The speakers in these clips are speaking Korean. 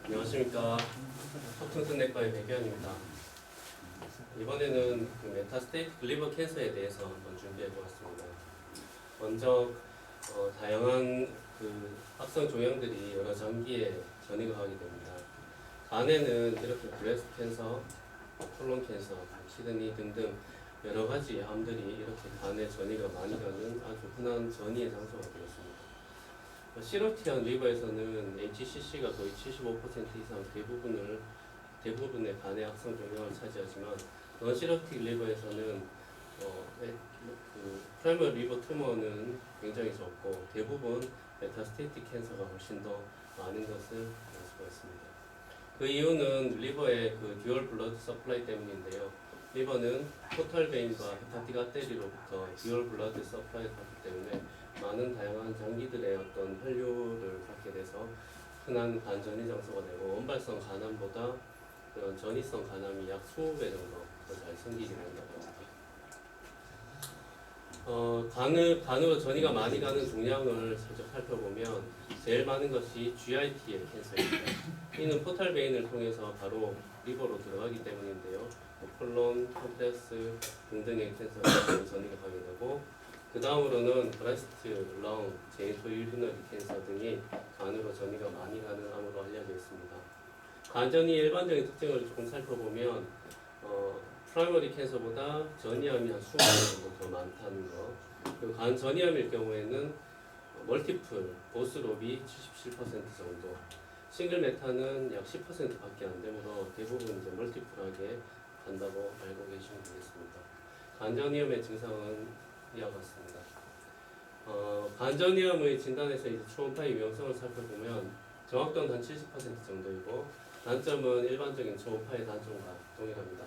안녕하십니까. 속통순내과의 백규환입니다. 이번에는 그 메타스테이틱 리버 캔서에 대해서 한번 준비해 보았습니다. 먼저 다양한 그 합성 종양들이 여러 장기에 전이가 하게 됩니다. 간에는 이렇게 브레스트 캔서, 콜론 캔서, 키드니 등등 여러 가지 암들이 이렇게 간에 전이가 많이 가는 아주 흔한 전이의 장소가 되었습니다. 시로티한 리버에서는 HCC가 거의 75% 이상 대부분의 간의 악성 종양을 차지하지만 non-시로틱 리버에서는 그 프라이머리 리버 튜머는 굉장히 적고 대부분 메타스테이틱 캔서가 훨씬 더 많은 것을 알 수가 있습니다. 그 이유는 리버의 그 듀얼 블러드 서플라이 때문인데요. 리버는 포털 베인과 헤파틱 아테리로부터 듀얼 블러드 서플라이를 받기 때문에 많은 다양한 장기들의 어떤 혈류를 갖게 돼서 흔한 간 전이 장소가 되고 원발성 간암보다 그런 전이성 간암이 약 20배 정도 더 잘 생기게 된다고 합니다. 간으로 전이가 많이 가는 종양을 살짝 살펴보면 제일 많은 것이 GIT의 캔서입니다. 이는 포탈 베인을 통해서 바로 리버로 들어가기 때문인데요. 콜론, 컴플렉스 등등의 캔서가 전이가 가게 되고 그 다음으로는 브레스트, 렁, 제니토 유리너리 캔서 등이 간으로 전이가 많이 가는 암으로 알려져 있습니다. 간전이의 일반적인 특징을 조금 살펴보면 프라이머리 캔서보다 전이암이 한 20배 정도 더 많다는 거. 그리고 간 전이암일 경우에는 멀티플, 보스롭이 77% 정도, 싱글 메타는 약 10%밖에 안 되므로 대부분 이제 멀티플하게 간다고 알고 계시면 되겠습니다. 간전이암의 증상은 이와 같습니다. 간전이암의 진단에서 이제 초음파의 위험성을 살펴보면 정확도는 한 70% 정도이고 단점은 일반적인 초음파의 단점과 동일합니다.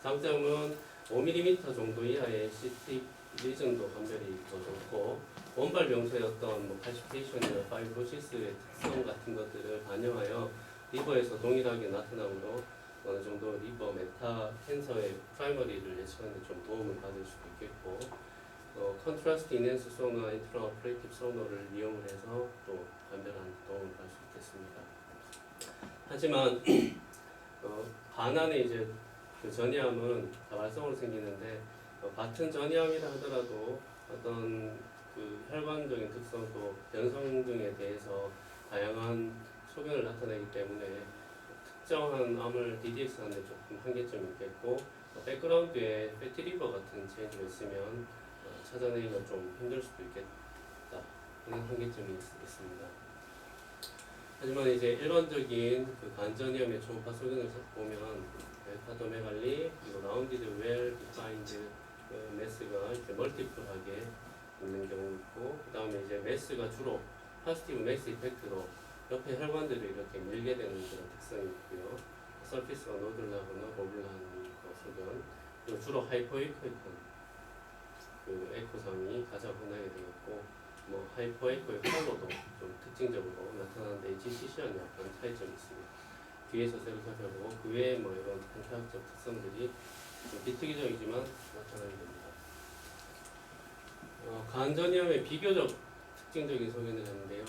장점은 5mm 정도 이하의 CT 리전도 감별이 더 좋고 원발 병소의 어떤 팔시테이션이나 파이브로시스의 특성 같은 것들을 반영하여 리버에서 동일하게 나타나므로 어느 정도 리버 메타 캔서의 프라이머리를 예측하는 데 좀 도움을 받을 수도 있겠고 컨트라스트 인핸스 소나 인트라 오퍼레이티브 소너를 이용을 해서 또 감별하는 데 도움을 받을 수 있겠습니다. 하지만 간 안에 이제 그 전이암은 다발성으로 생기는데 같은 전이암이라 하더라도 어떤 그 혈관적인 특성 또 변성 등에 대해서 다양한 소견을 나타내기 때문에 특정한 암을 DDX하는 데 조금 한계점이 있겠고 백그라운드에 패티리버 같은 체인지가 있으면 찾아내기가 좀 힘들 수도 있겠다. 이런 한계점이 있습니다. 하지만 이제 일반적인 그 간전이암의 초음파 소견을 보면 헬파도메갈리 그리고 라운디드 웰 디파인드 매스가 이렇게 멀티플하게 있는 경우 있고 그 다음에 이제 매스가 주로 파스티브 매스 이펙트로 옆에 혈관들을 이렇게 밀게 되는 그런 특성이 있고요. 서피스가 노들하거나 로블한 소견 그리고 주로 하이퍼에코이콘 그 에코상이 가장 흔하게 되겠고 하이퍼에코의 컬러도 좀 특징적으로 나타나는데 HCC와는 약간 차이점이 있습니다. 뒤에서 새로 살펴보고 그 외에 이런 판타학적 특성들이 좀 비특이적이지만 나타나게 됩니다. 간전이암의 비교적 특징적인 소견을 했는데요.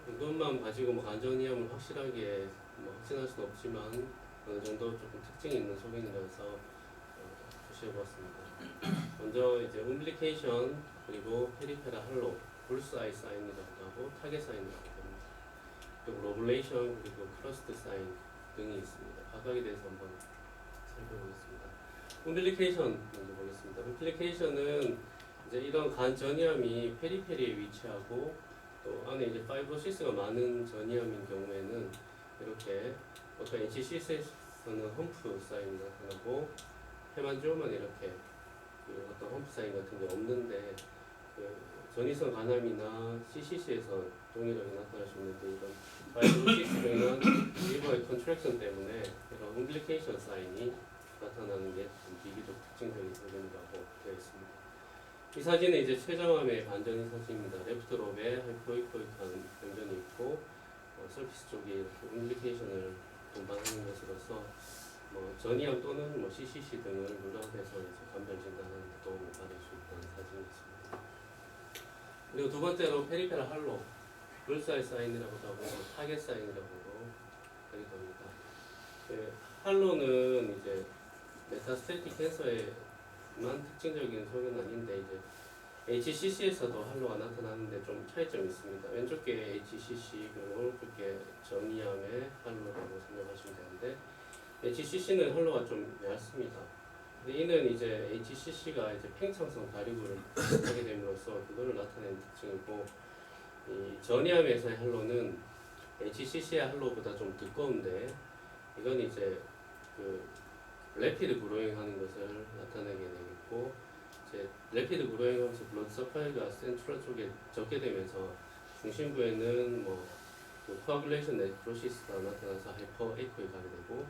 이것만 가지고 간전이암을 확실하게 확신할 수는 없지만 어느 정도 조금 특징이 있는 소견이라서 표시해보았습니다. 먼저 이제 umbilication 그리고 페리페라 할로 불스아이 사인이라고 하고 타겟 사인이라고 합니다. 그리고 로블레이션 그리고 크러스트 사인 등이 있습니다. 각각에 대해서 한번 살펴보겠습니다. umbilication 먼저 보겠습니다. umbilication은 이제 이런 간 전이암이 페리페리에 위치하고 또 안에 이제 파이브로시스가 많은 전이암인 경우에는 이렇게 어떤 HCC에서는 험프 사인이 나타나고 헤만지오만 이렇게 그 어떤 험프 사인 같은 게 없는데 그 전이성 간암이나 CCC에서 동일하게 나타날 수 있는데 이런 파이브로시스는 리버의 컨트랙션 때문에 이런 umbilication 사인이 나타나는 게 좀 비교적 특징적인 소견이라고 되어 있습니다. 이 사진은 이제 췌장암의 반전인 사진입니다. 레프트 롭에 하이포이코이크한 병전이 있고 서피스 쪽에 이렇게 umbilication을 동반하는 것으로서 전이암 또는 CCC 등을 물러내서 감별 진단하는 데 도움을 받을 수 있다는 사진이었습니다. 그리고 두 번째로 페리페라 할로, 불사의 사인이라고도 하고 타겟 사인이라고도 하기도 합니다. 할로는 이제 메타스테틱 캔서에만 특징적인 소견은 아닌데 이제 HCC에서도 할로가 나타나는데 좀 차이점이 있습니다. 왼쪽 게 HCC 그리고 오른쪽 게 전이암의 할로라고 생각하시면 되는데 HCC는 할로가 좀 얇습니다. 근데 이는 이제 HCC가 이제 팽창성 다리구를 하게 됨으로써 그거를 나타내는 특징이고 이 전이암에서의 할로는 HCC의 할로보다 좀 두꺼운데 이건 이제 그 래피드 그로잉 하는 것을 나타내게 되겠고 이제 래피드 그로잉 하면서 블러드 서플라이가 센트럴 쪽에 적게 되면서 중심부에는 그 코아굴레이션 네크로시스가 나타나서 하이퍼 에코에 가게 되고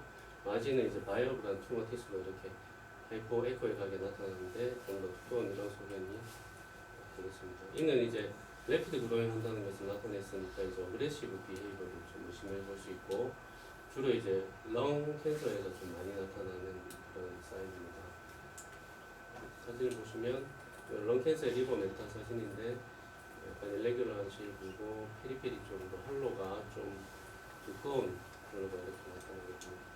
마지는 이제 바이어블한 튜머 티스로 이렇게 하이퍼 에코에 가게 나타나는데 좀 더 두꺼운 이런 소견이 되겠습니다. 이는 이제 래피드 그로잉 한다는 것을 나타냈으니까 이제 어그레시브 비헤이버를 좀 의심해 볼 수 있고 주로 이제 렁 캔서에서 좀 많이 나타나는 그런 사인입니다. 사진을 보시면 렁 캔서의 리버 메타 사진인데 약간 일레귤러한 쉐입이고 페리페리 쪽으로 할로가 좀 두꺼운 할로가 이렇게 나타나거든요.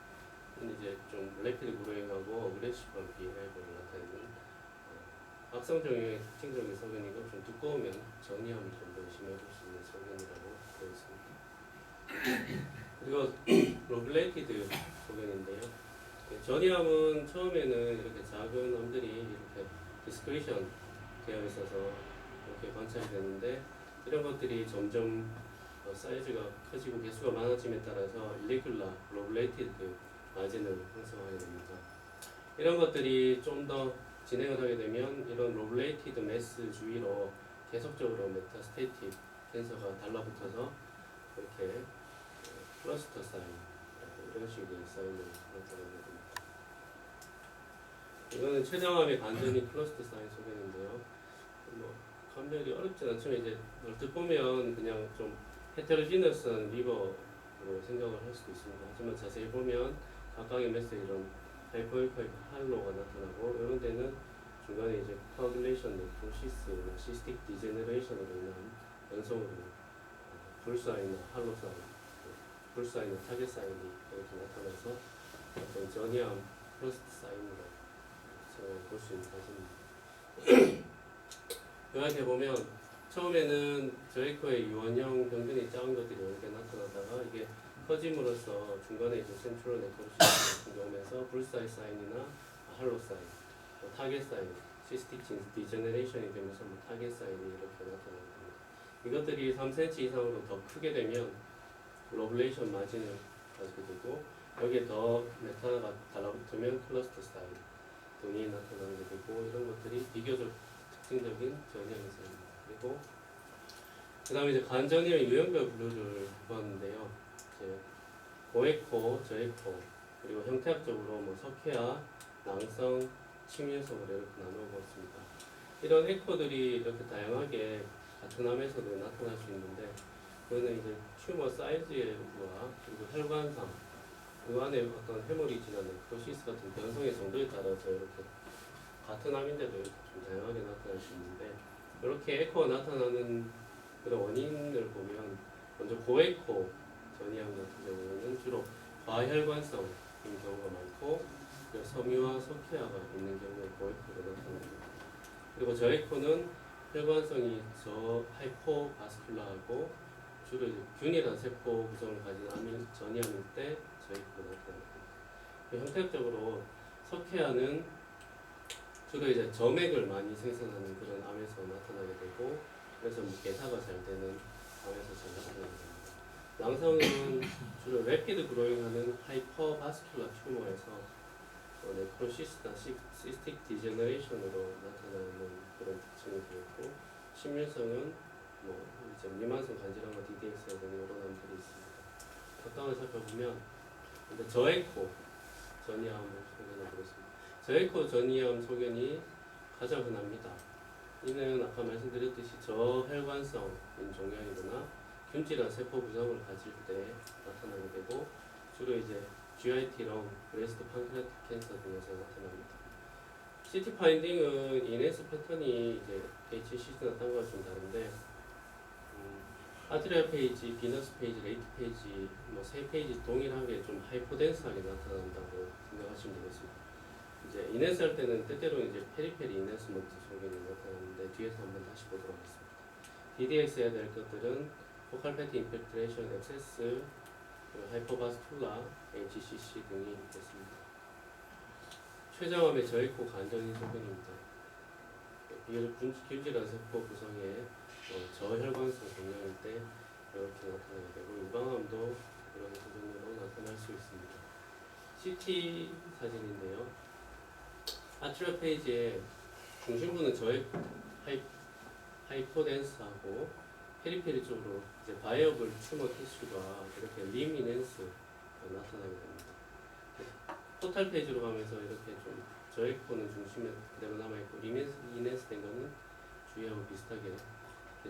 이제 좀 래피드 그로잉하고 어그레시브한 비헤이버를 나타내는 악성 정형의 특징적인 소견이고 좀 두꺼우면 전이암을 좀 더 의심해 볼 수 있는 소견이라고 되어 있습니다. 그리고 로블레이티드 소견인데요. 전이암은 처음에는 이렇게 작은 암들이 이렇게 디스크리션 되어 있어서 이렇게 관찰이 되는데 이런 것들이 점점 사이즈가 커지고 개수가 많아짐에 따라서 일레귤라 로블레이티드 마진을 형성하게 됩니다. 이런 것들이 좀 더 진행을 하게 되면 이런 로블레이티드 매스 주위로 계속적으로 메타스테틱 캔서가 달라붙어서 이렇게 클러스터 사인 이런 식의 사인을 나타내게 됩니다. 이거는 췌장암의 간전이 클러스터 사인 소견인데요. 감별이 어렵진 않지만 이제 얼핏 보면 그냥 좀 헤테로지너스한 리버로 생각을 할 수도 있습니다. 하지만 자세히 보면 각각의 매스에 이런 하이퍼에코익 할로가 나타나고 이런 데는 중간에 이제 코아굴레이션 네크로시스나 시스틱 디제너레이션으로 인한 연성으로 불사인이나 할로 사인, 불사인이나 타겟 사인이 이렇게 나타나서 어떤 전이암 플러스트 사인으로 볼 수 있는 사진입니다. 요약해 보면 처음에는 저에코의 유원형 병변이 작은 것들이 이렇게 나타나다가 이게 커짐으로써 중간에 이제 센트럴 네크로시스가 공격하면서 불사이 사인이나 할로 사인, 타겟 사인, 시스틱 디제너레이션이 되면서 타겟 사인이 이렇게 나타납니다. 이것들이 3cm 이상으로 더 크게 되면 로블레이션 마진을 가지게 되고 여기에 더 메타가 달라붙으면 클러스터 사인 등이 나타나게 되고 이런 것들이 비교적 특징적인 전이암의 사인입니다. 그리고 그 다음에 이제 간전이의 유형별 분류를 해봤는데요. 이제 고에코, 저에코 그리고 형태학적으로 석회화, 낭성, 침유성으로 이렇게 나누어봤습니다. 이런 에코들이 이렇게 다양하게 같은 암에서도 나타날 수 있는데 그거는 이제 튜머 사이즈의 부와 그리고 혈관상 그 안에 어떤 헤모리지나 네크로시스 같은 변성의 정도에 따라서 이렇게 같은 암인데도 이렇게 좀 다양하게 나타날 수 있는데 이렇게 에코가 나타나는 그런 원인을 보면 먼저 고에코 전이암 같은 경우에는 주로 과혈관성인 경우가 많고 섬유와 석회화가 있는 경우에 고에코가 나타납니다. 그리고 저에코는 혈관성이 하이포바스큘라하고 주로 이제 균일한 세포 구성을 가진 전이암일 때 저에코가 나타납니다. 형태적으로 석회화는 주로 이제 점액을 많이 생성하는 그런 암에서 나타나게 되고 그래서 개사가 잘 되는 암에서 잘 나타나게 됩니다. 낭성은 주로 래피드 그로잉하는 하이퍼바스큘라 튜머에서 네크로시스나 시스틱 디제너레이션으로 나타나는 그런 특징이 되었고 심밀성은 이제 미만성 간질환과 DDX에 대한 이런 암들이 있습니다. 각각을 살펴보면 저에코 전이암 소견을 보겠습니다. 저에코 전이암 소견이 가장 흔합니다. 이는 아까 말씀드렸듯이 저혈관성인 종양이거나 균질한 세포 구성을 가질 때 나타나게 되고 주로 이제 GIT랑 브레스트 판크레아틱 캔서 등에서 나타납니다. CT 파인딩은 ENS 패턴이 이제 HCC나 딴 거와 좀 다른데 아트리아 페이지, 비너스 페이지, 레이트 페이지 뭐 세 페이지 동일하게 좀 하이퍼덴스하게 나타난다고 생각하시면 되겠습니다. 이제 이네스 할 때는 때때로 이제 페리페리 이네스먼트 소견이 나타나는데 뒤에서 한번 다시 보도록 하겠습니다. DDX 해야 될 것들은 포칼 패티 인필트레이션, 액세스, 하이퍼바스쿨라, HCC 등이 있겠습니다. 췌장암의 저액호 간전인 소견입니다. 길질환 세포 구성에 저혈관성 종양일 때 이렇게 나타나게 되고 유방암도 이런 소견으로 나타날 수 있습니다. CT 사진인데요. 아트리아 페이지의 중심부는 하이포덴스하고 페리페리 쪽으로 이제 바이어블 튜머 티슈가 이렇게 림이넨스가 나타나게 됩니다. 토탈 페이지로 가면서 이렇게 좀 저액포는 중심에 그대로 남아있고 림이넨스 된 거는 주위하고 비슷하게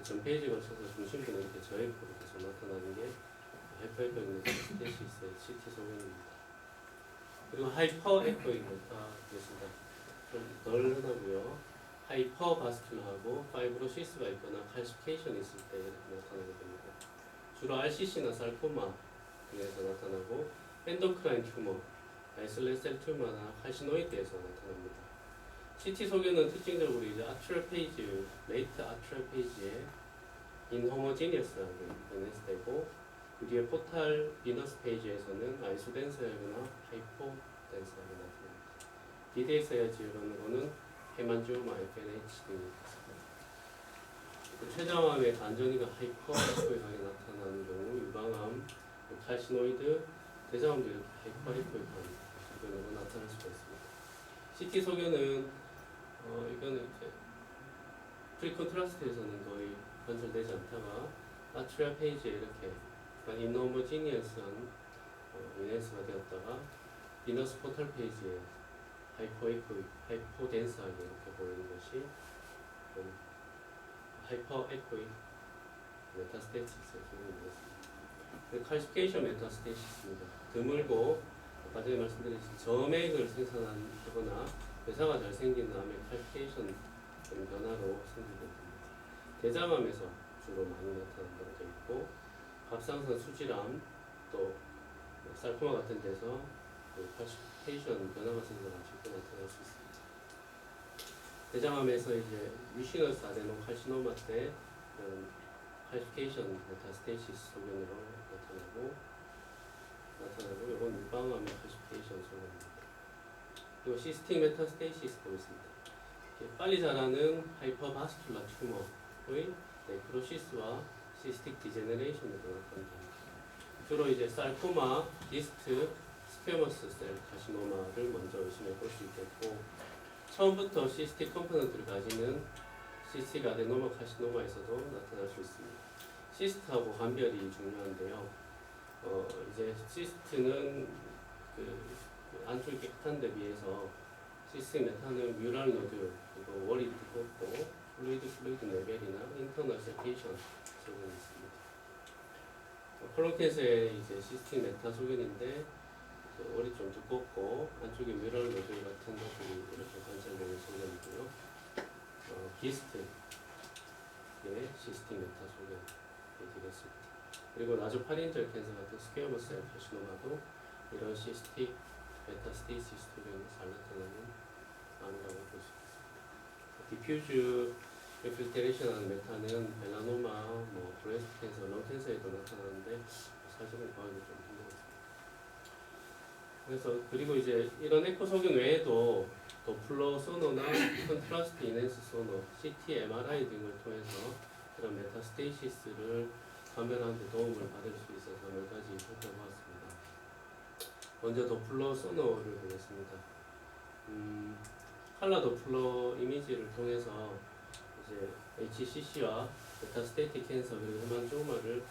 전 페이지 거쳐서 중심부는 이렇게 저액포로 계속 나타나는 게 하이퍼에코이그네스 스테시스의 CT 소견입니다. 그리고 하이퍼 에코이그 메타겠습니다. 좀 덜 흔하고요. 하이퍼 바스큘러하고 파이브로시스가 있거나 칼시피케이션이 있을 때 이렇게 나타나게 됩니다. 주로 RCC나 살코마 등에서 나타나고 엔도크라인 튜머, 아이솔레셀 튜머나 칼시노이드에서 나타납니다. CT 소견은 특징적으로 이제 아트리얼 페이지, 레이트 아트리얼 페이지에 인호모지니어스하게 인해서되고 그 뒤에 포탈 비너스 페이지에서는 아이소덴스하거나 하이포덴스하게 나타납니다. DDX 질환으로는 헤만지오마, FNH 등이 있습니다. 췌장암의 간전이가 하이퍼에코이하게 나타나는 경우 유방암, 칼시노이드, 대장암도 이렇게 하이퍼에코이한 소견으로 나타날 수가 있습니다. CT 소견은 이거는 이제 프리컨트라스트에서는 거의 관찰되지 않다가 아트리아 페이지에 이렇게 인호모지니어스한 이네스가 되었다가 비너스 포털 페이지에 하이포덴스하게 이렇게 보이는 것이 하이퍼에코이 메타스테이시스의 소견이었습니다. 칼시피케이션 메타스테이시스입니다. 드물고 아까 전에 말씀드렸듯이 점액을 생산하거나 회사가 잘 생긴 다음에 칼시피케이션 변화로 생기게 됩니다. 대장암에서 주로 많이 나타난다고 되어 있고 갑상선 수질암 또 살코마 같은 데서 칼시피케이션 변화가 생겨가지고 나타날 수 있습니다. 대장암에서 이제 유시너스 아데노칼시노마 때 칼시피케이션 메타스테이시스 소견으로 나타나고 이건 유방암의 칼시피케이션 소견입니다. 그리고 시스틱 메타스테이시스도 있습니다. 빨리 자라는 하이퍼바스큘라 튜머의 네크로시스와 시스틱 디제너레이션으로 나타납니다. 주로 이제 살코마, 디스트, 스퀘머스 셀 카시노마를 먼저 의심해 볼 수 있겠고 처음부터 시스틱 컴포넌트를 가지는 시스틱 아데노마 카시노마에서도 나타날 수 있습니다. 시스트하고 관별이 중요한데요. 이제 시스트는 그 안쪽이 깨끗한 데 비해서 시스틱 메타는 뮤랄 노듈 그리고 월이 두껍고 플루이드 레벨이나 인터널 세테이션 소견이 있습니다. 콜론캔서의 이제 시스틱 메타 소견인데 월이 좀 두껍고 안쪽에 뮤랄 노듈 같은 것들이 이렇게 관찰되는 소견이고요. 기스트의 시스틱 메타 소견이 되겠습니다. 그리고 나조파린젤 캔서 같은 스퀘어머스 셀 카시노마도 이런 시스틱 메타스테이시스 소견이 잘 나타나는 암이라고 볼 수 있습니다. 디퓨즈 인필트레이션 하는 메타는 멜라노마, 브레스트 캔서, 런 캔서에도 나타나는데 사실은 구하기 좀 힘들었습니다. 그래서 그리고 이제 이런 에코 소견 외에도 도플러 소노나 컨트라스트 이넨스 소노, CT, MRI 등을 통해서 그런 메타스테이시스를 감별하는 데 도움을 받을 수 있어서 몇 가지 살펴보았습니다. 먼저 도플러 소노를 보겠습니다. 칼라 도플러 이미지를 통해서 이제 HCC와 메타스테이틱 캔서 그리고 헤만지오마를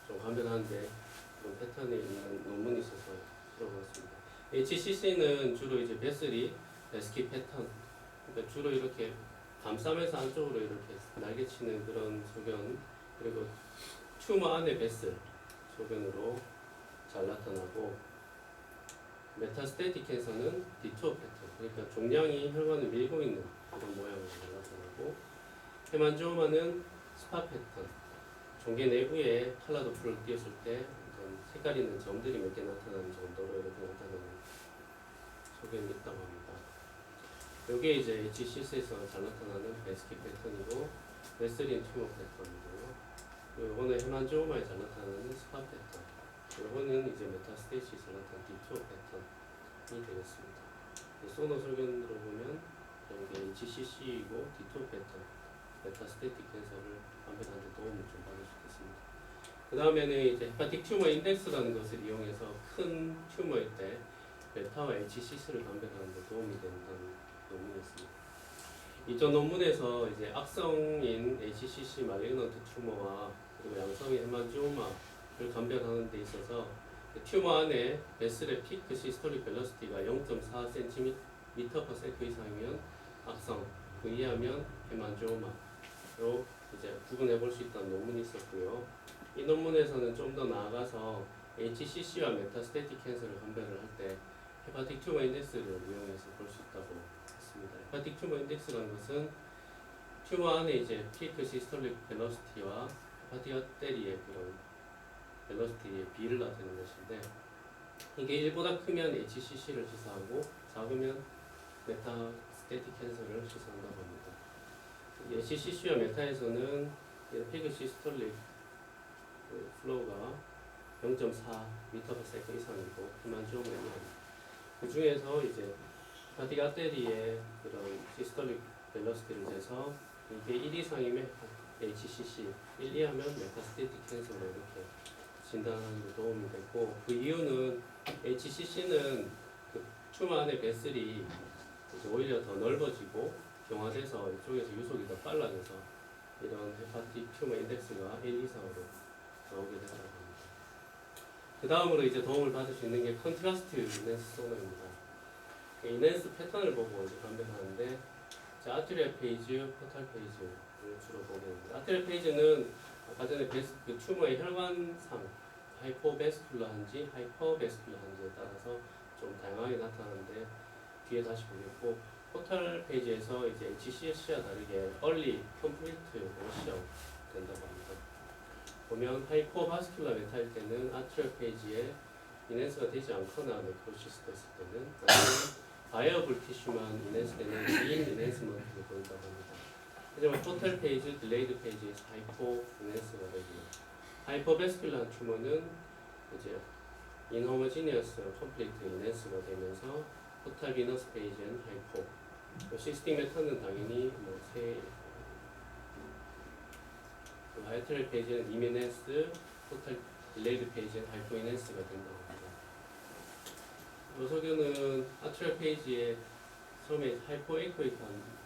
좀 감별하는데 그런 패턴이 있는 논문이 있어서 들어봤습니다. HCC는 주로 이제 베슬이 베스키 패턴, 그러니까 주로 이렇게 감싸면서 안쪽으로 이렇게 날개치는 그런 소견, 그리고 튜머 안에 베슬 소견으로 잘 나타나고, 메타스테틱 캔서는 디투어 패턴, 그러니까 종양이 혈관을 밀고 있는 그런 모양으로 나타나고, 헤만지오마는 스파 패턴, 종괴 내부에 컬러 도프를 띄웠을 때 어떤 색깔 있는 점들이 몇 개 나타나는 정도로 이렇게 나타나는 소견이 있다고 합니다. 이게 이제 HCC에서 잘 나타나는 베스킷 패턴이고 베슬린 튜머 패턴이고요. 요거는 헤만지오마에 잘 나타나는 스팟 패턴. 요거는 이제 메타스테이시에서 나타나는 디투어 패턴이 되겠습니다. 소너 소견으로 보면 이게 HCC이고 디투어 패턴, 메타스테틱 캔서를 판별하는 데 도움을 좀 받을 수 있겠습니다. 그 다음에는 이제 헤파틱 튜머 인덱스라는 것을 이용해서 큰 튜머일 때 베타와 HCC를 판별하는 데 도움이 된다는 논문이 있습니다. 이전 논문에서 이제 악성인 HCC 말리그넌트 튜머와 그리고 양성인 헤만지오마를 감별하는 데 있어서 튜머 안에 베슬의 피크 시스톨릭 벨로시티가 0.4cm/s 이상이면 악성, 그 이하면 헤만지오마로 이제 구분해 볼 수 있다는 논문이 있었고요. 이 논문에서는 좀 더 나아가서 HCC와 메타스테틱 캔서를 감별을 할 때 헤파틱 튜머 인덱스를 이용해서 볼 수 있다고 했습니다. 헤파틱 튜머 인덱스라는 것은 튜머 안에 이제 피크 시스톨릭 벨로시티와 헤파틱 아테리의 그런 벨로시티의 비를 나타내는 것인데, 이게 1보다 크면 HCC를 시사하고 작으면 메타스테틱 캔서를 시사한다고 합니다. HCC와 메타에서는 피크 시스톨릭 플로우가 0.4m/s 이상이고 헤만지오마는 그 중에서 이제 헤파틱 아테리의 그런 시스톨릭 벨로시티를 재서 이게 1 이상이면 HCC, 1 이하면 메타스테틱 캔서로 이렇게 진단하는 데 도움이 됐고, 그 이유는 HCC는 그 튜머 안의 베슬이 이제 오히려 더 넓어지고 경화돼서 이쪽에서 유속이 더 빨라져서 이런 헤파틱 튜머 인덱스가 1 이상으로 나오게 된다고 합니다. 그 다음으로 이제 도움을 받을 수 있는 게 컨트라스트 이넨스 소너입니다. 이넨스 패턴을 보고 이제 판별하는데, 아트리얼 페이지, 포탈 페이지를 주로 보게 됩니다. 아트리얼 페이지는 아까 전에 그 튜머의 혈관상 하이포베스큘러한지 하이퍼베스큘러한지에 따라서 좀 다양하게 나타나는데 뒤에 다시 보겠고, 포탈 페이지에서 이제 HCC와 다르게 early complete wash아웃 된다고 합니다. 보면 하이포바스큘러 메타일 때는 아트리얼 페이지에 이넨스가 되지 않거나 네크로시스가 있을 때는, 바이어블 티슈만 이넨스 되는 긴 이넨스먼트를 보인다고 합니다. 하지만 포탈 페이지, 딜레이드 페이지에서 하이포 이넨스가 되고요. 하이퍼베스큘러한 튜머는 이제 인호모지니어스 컴플리트 이넨스가 되면서 포탈 비너스 페이지는 하이포, 시스틱 메타는 당연히 아트리얼 페이지는 이미넨스, 포탈 딜레이드 페이지는 하이포 이넨스가 된다고 합니다. 이 소견은 아트리얼 페이지에 처음에 하이포에코이한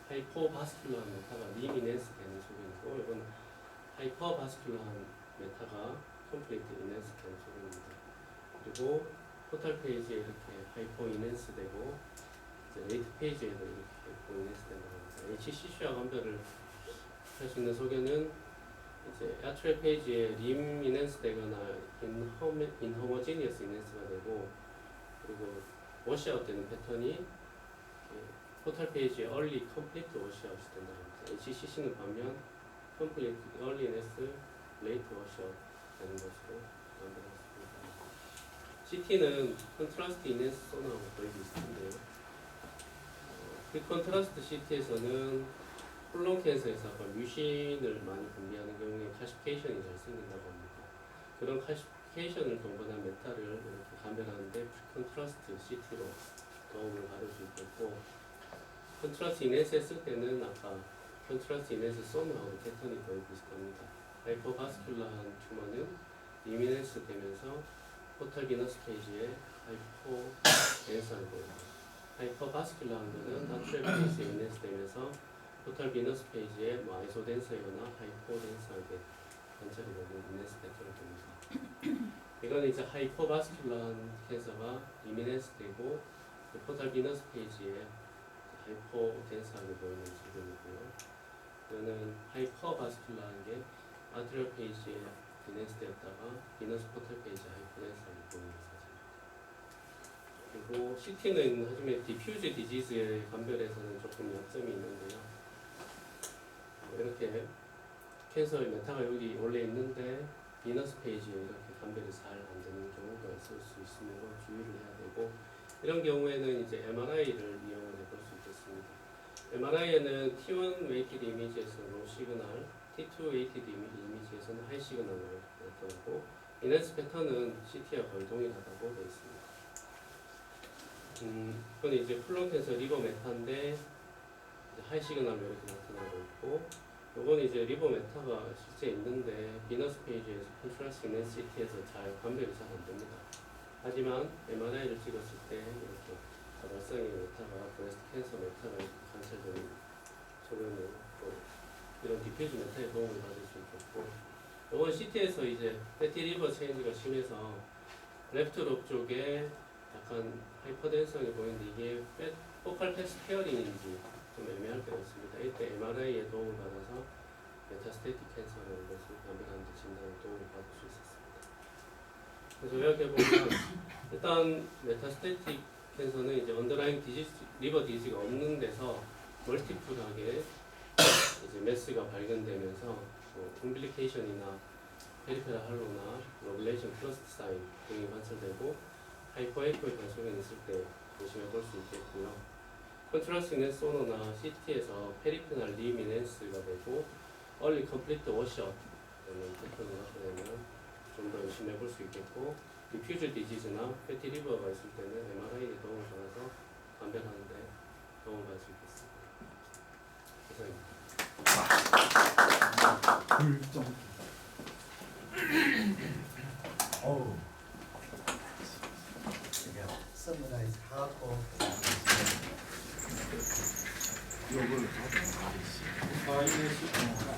하이포바스큘러한 메타가 리미넨스 되는 소견이고, 이건 하이퍼바스큘러한 메타가 컴플리트 이넨스 되는 소견입니다. 그리고 포탈 페이지에 이렇게 하이포 이넨스 되고, 이제 레이트 페이지에도 이렇게 하이포 이넨스 된다고 합니다. HCC와 감별을 할 수 있는 소견은 이제 아트리얼 페이지에 림 이넨스 되거나 인호모지니어스 이넨스가 되고, 그리고 워시아웃 되는 패턴이 포탈 페이지에 early complete wash아웃이 된다고 합니다. HCC는 반면 complete earliness, late washout 되는 것으로 만들었습니다. CT는 컨트라스트 이넨스 소나하고 거의 비슷한데요. 그 컨트라스트 CT에서는 콜론 캔서에서 뮤신을 많이 분비하는 경우에 카시피케이션이 잘 생긴다고 합니다. 그런 카시피케이션을 동반한 메타를 이렇게 감별하는데 컨트라스트 CT로 도움을 받을 수 있겠고, 컨트라스트 이넨스 했을 때는 아까 컨트라스트 이넨스 소나하고 패턴이 거의 비슷합니다. 하이퍼바스큘러한 튜머는 이미넨스 되면서 포탈 비너스 페이지에 하이포 덴스하게 보입니다. 하이퍼바스큘러한 거는 아트리얼 페이지에 이미넨스 되면서 포탈 비너스 페이지에 아이소덴스이거나 하이포덴스하게 관찰이 되는 이미넨스 패턴을 봅니다. 이건 이제 하이퍼바스큘러한 캔서가 이미넨스 되고 포탈 비너스 페이지에 하이포덴스하게 보이는 지점이고요. 이거는 하이퍼바스큘러한 게 아트리얼 페이지에 이미넨스 되었다가 비너스 포탈 페이지에 하이포덴스하게 보이는 사진. 그리고 CT는 하지만 디퓨즈 디지즈의 감별에서는 조금 약점이 있는데요. 이렇게 캔서의 메타가 여기 원래 있는데 비너스 페이지에 이렇게 감별이 잘 안 되는 경우가 있을 수 있으므로 주의를 해야 되고, 이런 경우에는 이제 MRI를 이용을 해볼 수 있겠습니다. MRI에는 T1 웨이티드 이미지에서는 로우 시그널, T2 웨이티드 이미지에서는 하이 시그널로 나타나고, 인핸스 패턴은 CT와 거의 동일하다고 되어 있습니다. 이건 이제 콜론 캔서 리버 메타인데 하이 시그널로 이렇게 나타나고 있고, 요건 이제 리버 메타가 실제 있는데 비너스 페이지에서 컨트라스트 인핸시티에서 잘 감별이 잘 안 됩니다. 하지만 MRI를 찍었을 때 이렇게 다발성의 메타가 브레스트 캔서 메타가 이렇게 관찰되는 소견을, 또 이런 디퓨즈 메타의 도움을 받을 수 있겠고, 요건 CT에서 이제 패티 리버 체인지가 심해서 레프트 롭 쪽에 약간 하이퍼덴성이 보이는데 이게 포칼 패스 페어링인지 좀 애매할 때가 있습니다. 이때 MRI의 도움을 받아서 메타스테틱 캔서라는 것을 감별하는 데 진단에 도움을 받을 수 있었습니다. 그래서 요약해보면 일단 메타스테틱 캔서는 이제 언더라인 디지즈, 리버 디지가 없는 데서 멀티플하게 이제 메스가 발견되면서 뭐 콤플리케이션이나 페리페럴 할로나 러블레이션 클러스트 사인 등이 관찰되고 하이퍼에코의 발소견이 있을 때 조심해 볼 수 있겠고요. 컨트라스트 인핸스 소노나 CT에서 페리페널 리미넨스가 되고 얼리 컴플리트 워셔라는 패턴이 나타내면 좀 더 의심해 볼 수 있겠고, 디퓨즈 디지즈나 패티 리버가 있을 때는 MRI의 도움을 받아서 감별하는 데 도움을 받을 수 있겠습니다. 이상입니다. 어우, 서머라이즈 하고 요걸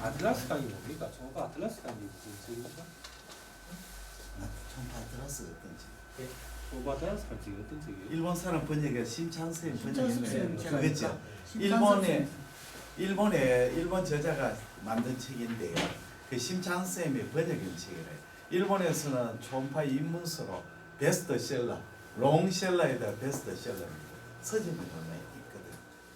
아틀라스 강이 뭡니까? 저거 아틀라스 강이 무슨 뜻입니까? 처음 들었어 어떤지. 저거 아틀라스 강이 어떤 책이에요? 일본 사람 번역에 심창생 번역했네. 제가 그거죠. 일본 저자가 만든 책인데요. 그 심창쌤이 번역한 책이래요. 일본에서는 초음파 입문서로 베스트셀러, 롱셀러에다 베스트셀러입니다. 서점에 보면 있거든.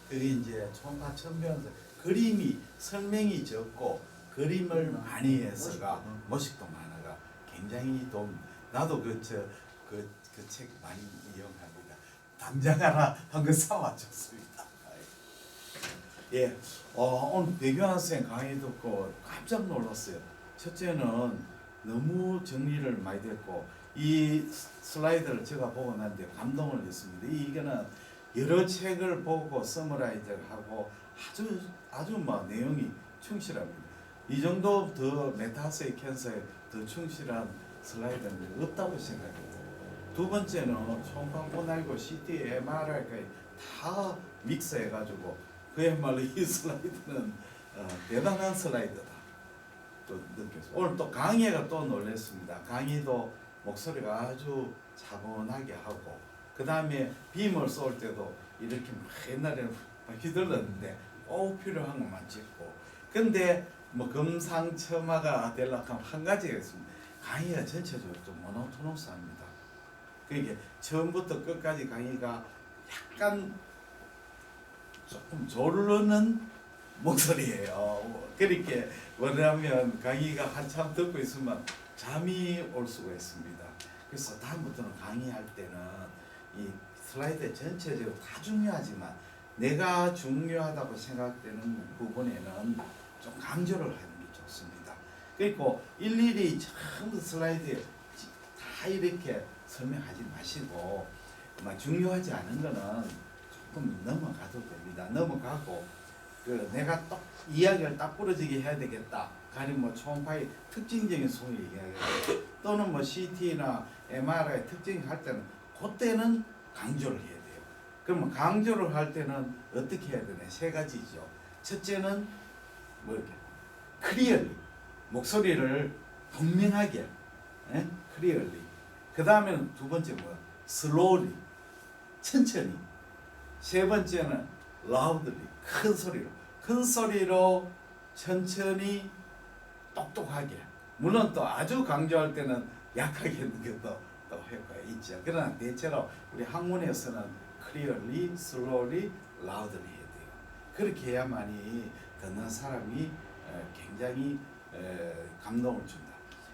그게 이제 초음파 처음 배워서 그림이 설명이 적고 그림을 많이 해서가 모식도 많아가 굉장히 도움. 나도 그 책 많이 이용합니다. 당장 하나 한 거 사와줬습니다. 예, 오늘 배교환 쌤 강의 듣고 깜짝 놀랐어요. 첫째는 너무 정리를 많이 됐고 이 슬라이드를 제가 보고 난데 감동을 했습니다. 이거는 여러 책을 보고 서머라이즈하고 아주 막 내용이 충실합니다. 이 정도 더 메타세이 캔서에 더 충실한 슬라이드는 없다고 생각해요. 두 번째는 초음파 보날고 CT, MRI까지 다 믹스해가지고 그야말로 이 슬라이드는 대단한 슬라이드다. 또 느꼈어요. 오늘 또 강의가 또 놀랐습니다. 강의도 목소리가 아주 차분하게 하고 그 다음에 빔을 쏠 때도 이렇게 막 옛날에는 휘둘렀는데 꼭 필요한 것만 찍고 근데 뭐 금상첨화가 되려고 하면 한 가지가 있습니다. 강의가 전체적으로 좀 모노토너스합니다. 그게 처음부터 끝까지 강의가 약간 조금 조르는 목소리예요. 그렇게 원하면 강의가 한참 듣고 있으면 잠이 올 수가 있습니다. 그래서 다음부터는 강의할 때는 이 슬라이드 전체적으로 다 중요하지만 내가 중요하다고 생각되는 부분에는 좀 강조를 하는 게 좋습니다. 그리고 일일이 전부 슬라이드에 다 이렇게 설명하지 마시고 중요하지 않은 거는 조금 넘어가도 됩니다. 넘어가고 내가 또 이야기를 딱 부러지게 해야 되겠다. 가령 뭐 초음파의 특징적인 소리 이야기 또는 뭐 CT나 MRI 특징할 때는 그때는 강조를 해야 돼요. 그러면 강조를 할 때는 어떻게 해야 되냐? 세 가지죠. 첫째는 뭐 이렇게 클리어리 목소리를 분명하게 클리어리. 그 다음에는 두 번째 뭐야? 슬로우리 천천히. 세 번째는 라우드리 큰 소리로 천천히 똑똑하게. 물론 또 아주 강조할 때는 약하게 하는 것도 또 효과가 있죠. 그러나 대체로 우리 학문에서는 clearly, slowly, loudly 해야 돼요. 그렇게 해야만이 듣는 사람이 굉장히 감동을 준다.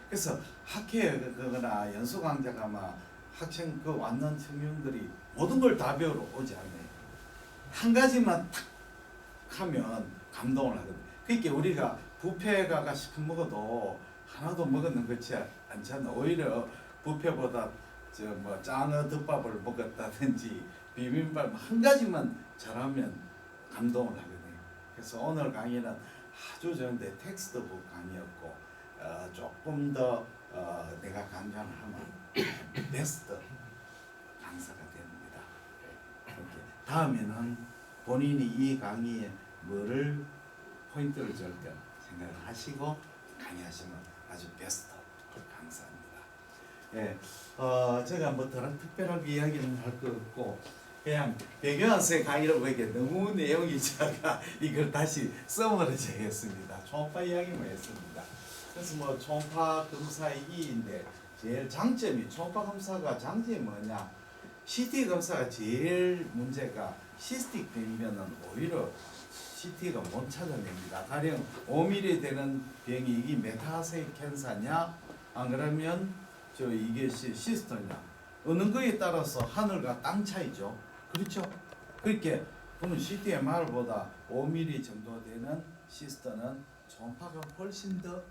그래서 학회에 거나 연수 강좌가 아마 학생 그 왔는 청년들이 모든 걸 다 배우러 오지 않아요. 한 가지만 탁 하면 감동을 하거든. 그러니까 우리가 뷔페 가가 시켜 먹어도 하나도 먹었는 것이 않잖아. 오히려 뷔페보다 뭐 짱어 덮밥을 먹었다든지 비빔밥 한 가지만 잘하면 감동을 하거든요. 그래서 오늘 강의는 아주 좋은데 텍스트북 강의였고 조금 더 내가 강좌를 하면 베스트 강사가 됩니다. 이렇게 다음에는 본인이 이 강의에 뭐를 포인트를 줄까 생각을 하시고 강의하시면 아주 베스트 강사입니다. 예, 제가 뭐 다른 특별하게 이야기는 할 거 없고 그냥 배경학생 강의를 보니까 너무 내용이 작아 이걸 다시 써버리겠습니다. 초음파 이야기만 했습니다. 그래서 뭐 초음파 검사의 이인데 제일 장점이 초음파 검사가 장점이 뭐냐? CT 검사가 제일 문제가 시스틱 되면은 오히려 CT가 못 찾아냅니다. 가령 5mm 되는 병이 이게 메타스틱 캔서냐, 안 그러면 이게 시스터냐, 어느 거에 따라서 하늘과 땅 차이죠. 그렇죠? 그렇게 보면 CT/MR보다 5mm 정도 되는 시스터는 초음파가 훨씬 더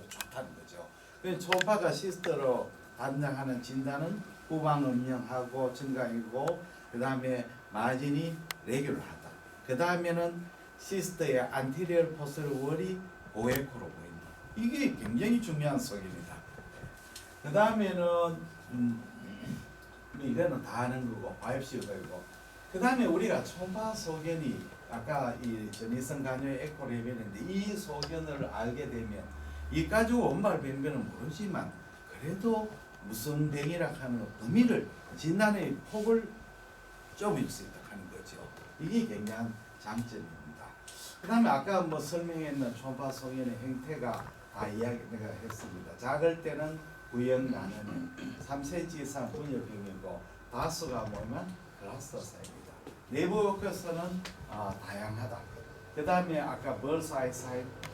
좋다는 거죠. 그래서 초음파가 시스터로 판단하는 진단은 후방 음영하고 증강이고 그 다음에 마진이 레귤러하다. 그 다음에는 시스터의 안티리얼 포스터월이 고에코로 보인다. 이게 굉장히 중요한 소견이다. 그 다음에는 이거는 다 아는 거고 바이옵시가 되고 그 다음에 우리가 초음파 소견이 아까 이 전이성 간염 에코 레벨인데 이 소견을 알게 되면 이 가지고 원발 변변은 모르지만 그래도 무슨 병이라 하는 의미를 진단의 폭을 좁힐 수 있다 하는 거죠. 이게 굉장한 장점입니다. 그 다음에 아까 뭐 설명했는 초음파 소견의 형태가 다 이야기 내가 했습니다. 작을 때는 구형 나누는 3cm 이상 분열형이고 다수가 뭐냐면 클러스터 사이입니다. 내부 효과서는 다양하다. 그 다음에 아까 벌 사이즈,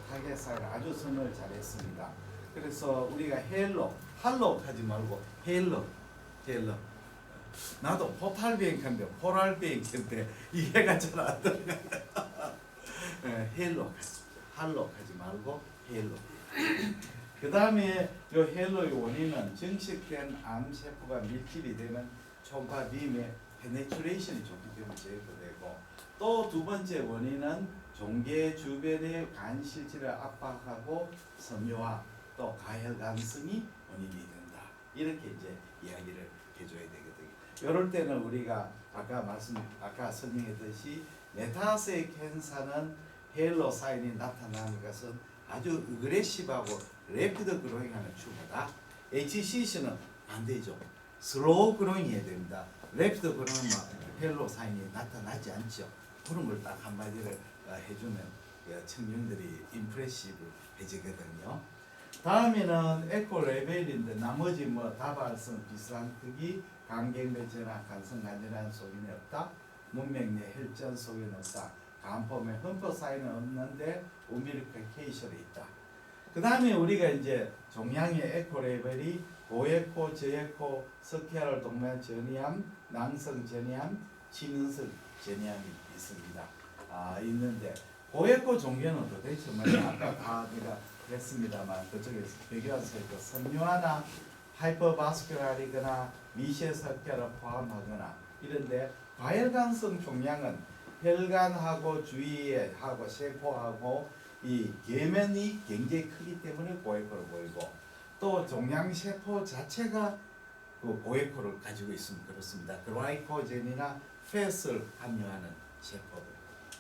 타겟 사이즈 아주 설명을 잘했습니다. 그래서 우리가 할로 하지 말고 헬로. 나도 포탈비행인데 포랄비행인데 이해가 잘 안 들어가요. 할로 하지 말고 헬로. 그 다음에 이 헬로의 원인은 증식된 암세포가 밀집이 되는 초음파 빔의 페네트레이션이 좋기 때문에 제거되고 또 두 번째 원인은 종괴 주변의 간 실질을 압박하고 섬유화 또 가혈간성이 원인이 된다. 이렇게 이제 이야기를 해줘야 되거든요. 이럴 때는 우리가 아까 설명했듯이 메타스틱 캔서는 헬로 사인이 나타나는 것은 아주 어그레시브하고 래피드 그로잉하는 튜머다. HCC는 안 되죠. 슬로우 그로잉 해야 됩니다. 래피드 그로잉은 헬로 사인이 나타나지 않죠. 그런 걸 딱 한마디를 해주면 청년들이 임프레시브 해지거든요. 다음에는 에코 레벨인데 나머지 뭐 다발성 비슷한 크기, 간경배 전환, 간성 간절한 소견이 없다. 문맥내 혈전 소견이 없다. 간폼에 흠뻑 사인은 없는데 우미리피케이션이 있다. 그 다음에 우리가 이제 종양의 에코 레벨이 고에코, 저에코, 스케알 동면 전이암, 낭성 전이암, 친은성 전이암이 있습니다. 있는데 고에코 종류는 도대체 뭐냐 아까 다 내가 했습니다만 그쪽에서 비교해서 섬유화나 하이퍼바스큘라리거나 미세석혈을 포함하거나 이런데 과혈관성 종양은 혈관하고 주위에 하고 세포하고 이 계면이 굉장히 크기 때문에 고에코로 보이고 또 종양 세포 자체가 그 고에코를 가지고 있으면 그렇습니다. 글라이코젠이나 팻을 함유하는 세포들.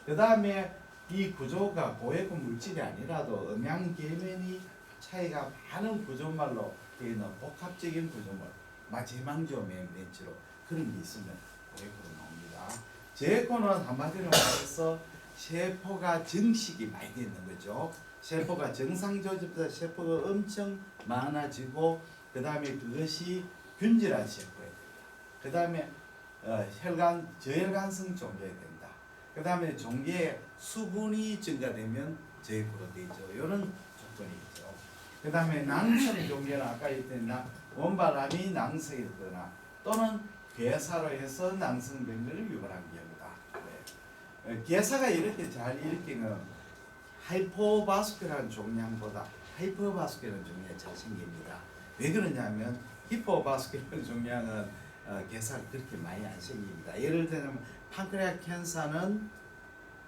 그 다음에 이 구조가 고에코 물질이 아니라도 음양계면이 차이가 많은 구조물로 되어 있는 복합적인 구조물, 마치 해망조 멘치로 그런 게 있으면 고에코로 나옵니다. 제에코는 한마디로 말해서 세포가 정식이 많이 되는 거죠. 세포가 정상 조직보다 세포가 엄청 많아지고 그 다음에 그것이 균질한 세포가 된다. 그 다음에 저혈관성 종괴가 된다. 그 다음에 종괴에 수분이 증가되면 저입으로 되죠. 이런 조건이 있죠. 그 다음에 낭성 종계는 아까言った 원바람이 낭성이거나 또는 괴사로 해서 낭성 병리를 유발한 경우다. 네. 괴사가 이렇게 잘 일으키는 하이포바스큘한 종양보다 하이퍼바스큘한 종양이 잘 생깁니다. 왜 그러냐면 히포바스큘한 종양은 괴사가 그렇게 많이 안 생깁니다. 예를 들면 판크레아 캔서는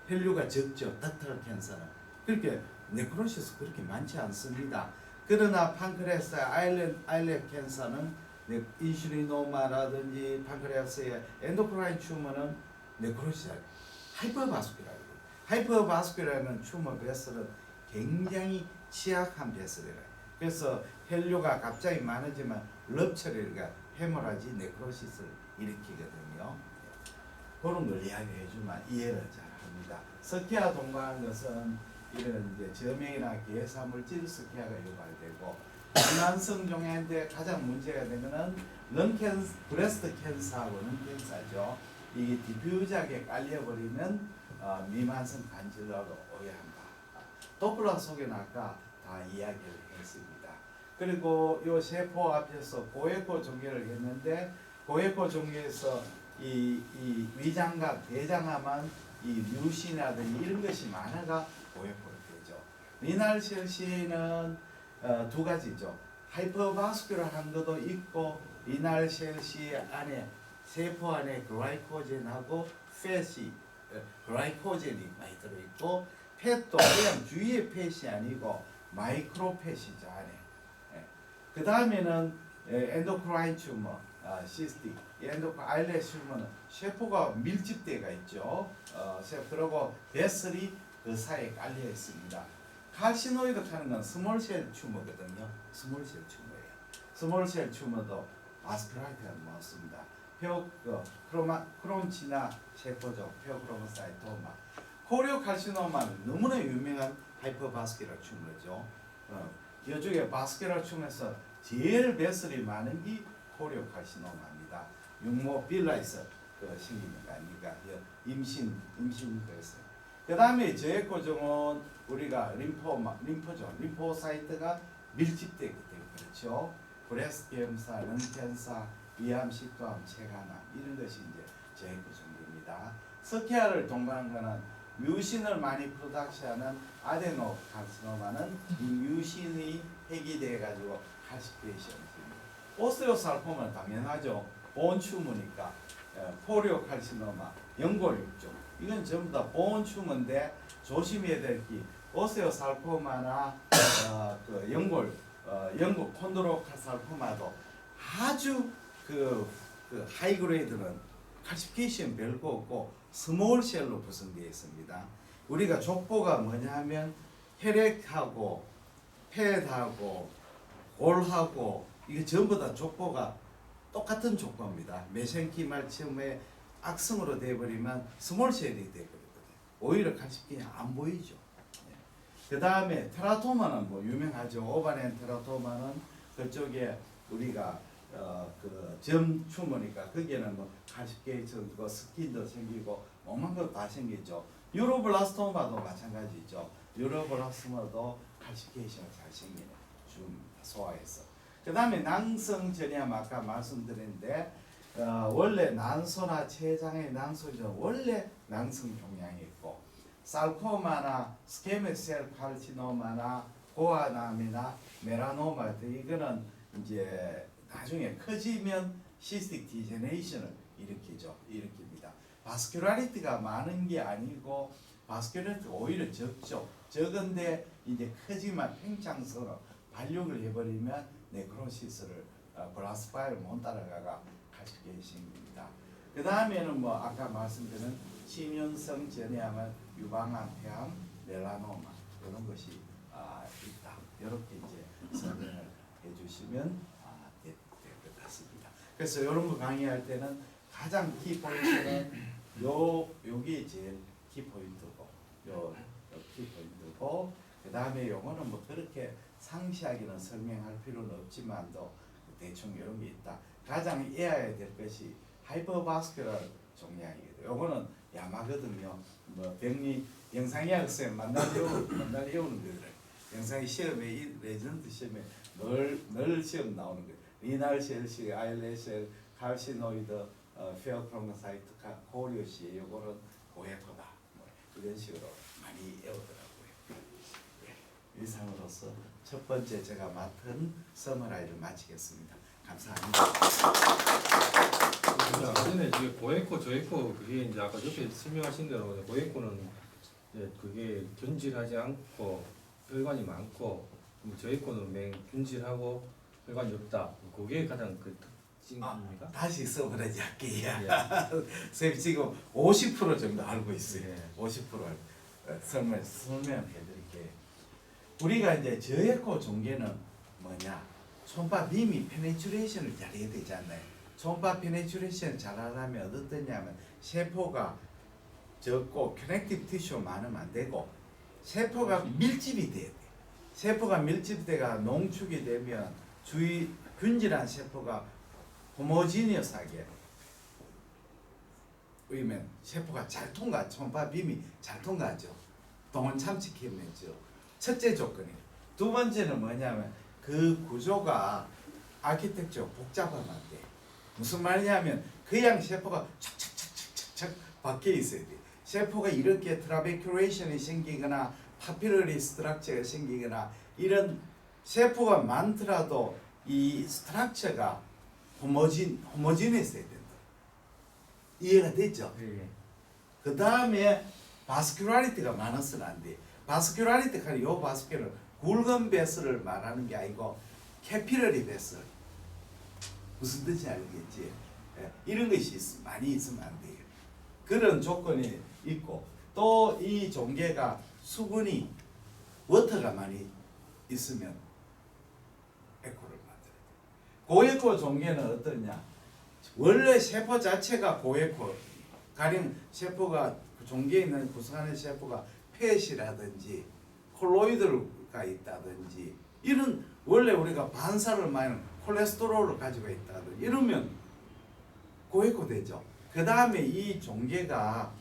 혈류가 적죠. 닥터럴 캔서는 그렇게 네크로시스 그렇게 많지 않습니다. 그러나 판크레아스 아일렛 캔서는 인슐리노마라든지 판크레아스의 엔도크라인 튜머는 네크로시스 하이퍼바스큘라이고 하이퍼바스큘라는 튜머 베슬은 굉장히 취약한 베슬이라. 그래서 혈류가 갑자기 많아지면 럽처리가 헤모라지 네크로시스를 일으키거든요. 그런 걸 이야기해 주면 이해를 잘 합니다. 스키아 동반한 것은 이런 이제 저명이나 괴사 물질 스키아가 유발되고 비만성 종양인데 가장 문제가 되면은 브레스트 캔서하고 런캔서죠. 이게 디퓨즈하게 깔려버리는 미만성 간질환으로 오해한다. 도플러 속에는 아까 다 이야기를 했습니다. 그리고 요 세포 앞에서 고에코 종괴를 했는데 고에코 종괴에서 이 위장과 대장암은 이 뮤신이라든지 이런 것이 많아가 고에코가 되죠. 리날셀시는 두 가지죠. 하이퍼바스큘러한 것도 있고 리날셀시 안에 세포 안에 글라이코젠하고 팻이 글라이코젠이 많이 들어있고 팻도 그냥 주위의 팻이 아니고 마이크로 팻이죠 안에. 그 다음에는 엔도크라인 튜머, 시스틱, 아일렛 튜머는 세포가 밀집대가 있죠. 그리고 베슬이 그 사이에 깔려 있습니다. 칼시노이드 하는 건 스몰셀 튜머거든요. 스몰셀 튜머예요. 스몰셀 튜머도 바스큘라이트가 많습니다. 크론치나 세포죠. 페오크로모사이토마. 코리오칼시노마는 너무나 유명한 하이퍼바스큘러 튜머죠. 이쪽에 바스큘러 튜머에서 제일 베슬이 많은 게 코리오칼시노마입니다. 육모 빌라에서 생기는 거 아닙니까? 임신 베슬. 그 다음에 저액고정은 우리가 림포사이트가 밀집되기 때문에 그렇죠. 브레스트 캔서, 런 캔서, 위암, 식도암, 체간암 이런 것이 이제 저액고정입니다. 스키아를 동반한 거는 뮤신을 많이 프로덕션하는 아데노카르시노마는 이 뮤신이 해기돼 가지고 칼시피에이션입니다. 오스테오살코마는 당연하죠. 본추머니까 포리오칼시노마, 연골육종 이건 전부 다 본추머인데 조심해야 될 게 오스테오살코마나 그 연골 콘드로살코마도 아주 그 하이그레이드는 칼시피케이션 별거 없고 스몰셀로 구성되어 있습니다. 우리가 족보가 뭐냐면 혈액하고 폐하고 골하고 이게 전부 다 족보가 똑같은 족보입니다. 메센키말치움의 악성으로 돼버리면 스몰셀이 돼버리거든요. 오히려 칼시피케이션 안 보이죠. 그 다음에 테라토마는 뭐 유명하죠. 오바넨 테라토마는 그쪽에 우리가 그 점 튜머니까 거기에는 뭐 칼시피케이션도 스킨도 생기고 몸한 것 다 생기죠. 유로블라스토마도 마찬가지죠. 유로블라스토마도 칼시피케이션이 잘 생기는 줌 소화해서. 그 다음에 낭성전이암 아까 말씀드렸는데 원래 난소나 췌장의 낭소죠. 원래 낭성 종양이 있고 살코마나 스케메셀 칼시노마나 고아남이나 메라노마 이거는 이제 나중에 커지면 시스틱 디제네이션을 일으킵니다. 바스큘라리티가 많은 게 아니고 바스큘라리티가 오히려 적죠. 적은데 이제 커지만 팽창성으로 발육을 해버리면 네크로시스를 브라스파이를 못 따라가가 칼시피케이션입니다. 그 다음에는 뭐 아까 말씀드린 치명성 전이암은 유방암, 폐암, 멜라노마 이런 것이 있다. 이렇게 이제 설명을 해주시면 될 것 같습니다. 그래서 이런 거 강의할 때는 가장 키 포인트는 요게 제일 키 포인트고 요 키 포인트고 그 다음에 요거는 뭐 그렇게 상세하게는 설명할 필요는 없지만도 대충 이런 게 있다. 가장 이해해야 될 것이 하이퍼바스큘러 종양이거든요. 요거는 야마거든요. 뭐 병리 영상의학 쌤 맨날 외우는 거를 영상의 시험에 이 레전드 시험에 늘 시험 나오는 거예요. 리날 셀시, 아일레셀, 칼시노이드, 페어크로마사이트, 고리오시 요거는 고해코다. 뭐 이런 식으로 많이 외우더라고요. 예, 이상으로서 첫 번째 제가 맡은 서머라이를 마치겠습니다. 감사합니다. 전에 이제 고에코, 저에코 그게 이제 아까 옆에 설명하신 대로 고에코는 이제 그게 균질하지 않고 혈관이 많고 저에코는 균질하고 혈관이 없다. 그게 가장 그 특징입니까? 다시 서머라이즈 할게요. 예. 선생님 지금 50% 정도 알고 있어요. 예. 50% 설명해 드릴게요. 우리가 이제 저에코 종계는 뭐냐? 초음파 비미 페네츄레이션을 잘해야 되잖아요. 초음파 페네츄레이션 잘하려면 어떻냐면 세포가 적고 커넥티브 티슈 많으면 안 되고 세포가 밀집이 돼야 돼. 세포가 밀집돼가 농축이 되면 주위 균질한 세포가 호모지니어스하게 의면 세포가 잘 통과, 초음파 빔이 잘 통과하죠. 동원 참치키면죠. 첫째 조건이. 두 번째는 뭐냐면 그 구조가 아키텍처 복잡하면 안 돼. 무슨 말이냐면 그냥 세포가 착착착착착 박혀 있어야 돼. 세포가 이렇게 트라베큐레이션이 생기거나 파피러리 스트럭처가 생기거나 이런 세포가 많더라도 이 스트럭처가 호모지니스해야 된다. 이해가 됐죠? 예. 그 다음에 바스큘라리티가 많아서는 안 돼. 바스큘라리티가 요 바스큘러 굵은 베슬을 말하는 게 아니고 캐피러리 베슬. 무슨 뜻인지 알겠지? 예, 이런 것이 많이 있으면 안 돼요. 그런 조건이 있고 또 이 종계가 수분이 워터가 많이 있으면 에코를 만들어야 돼. 고에코 종계는 어떠냐? 원래 세포 자체가 고에코 가령 세포가 종계에 있는 구성하는 세포가 팻이라든지 콜로이드가 있다든지 이런 원래 우리가 반사를 많이 콜레스테롤을 가지고 있다든지 이러면 고에코 되죠. 그 다음에 이 종계가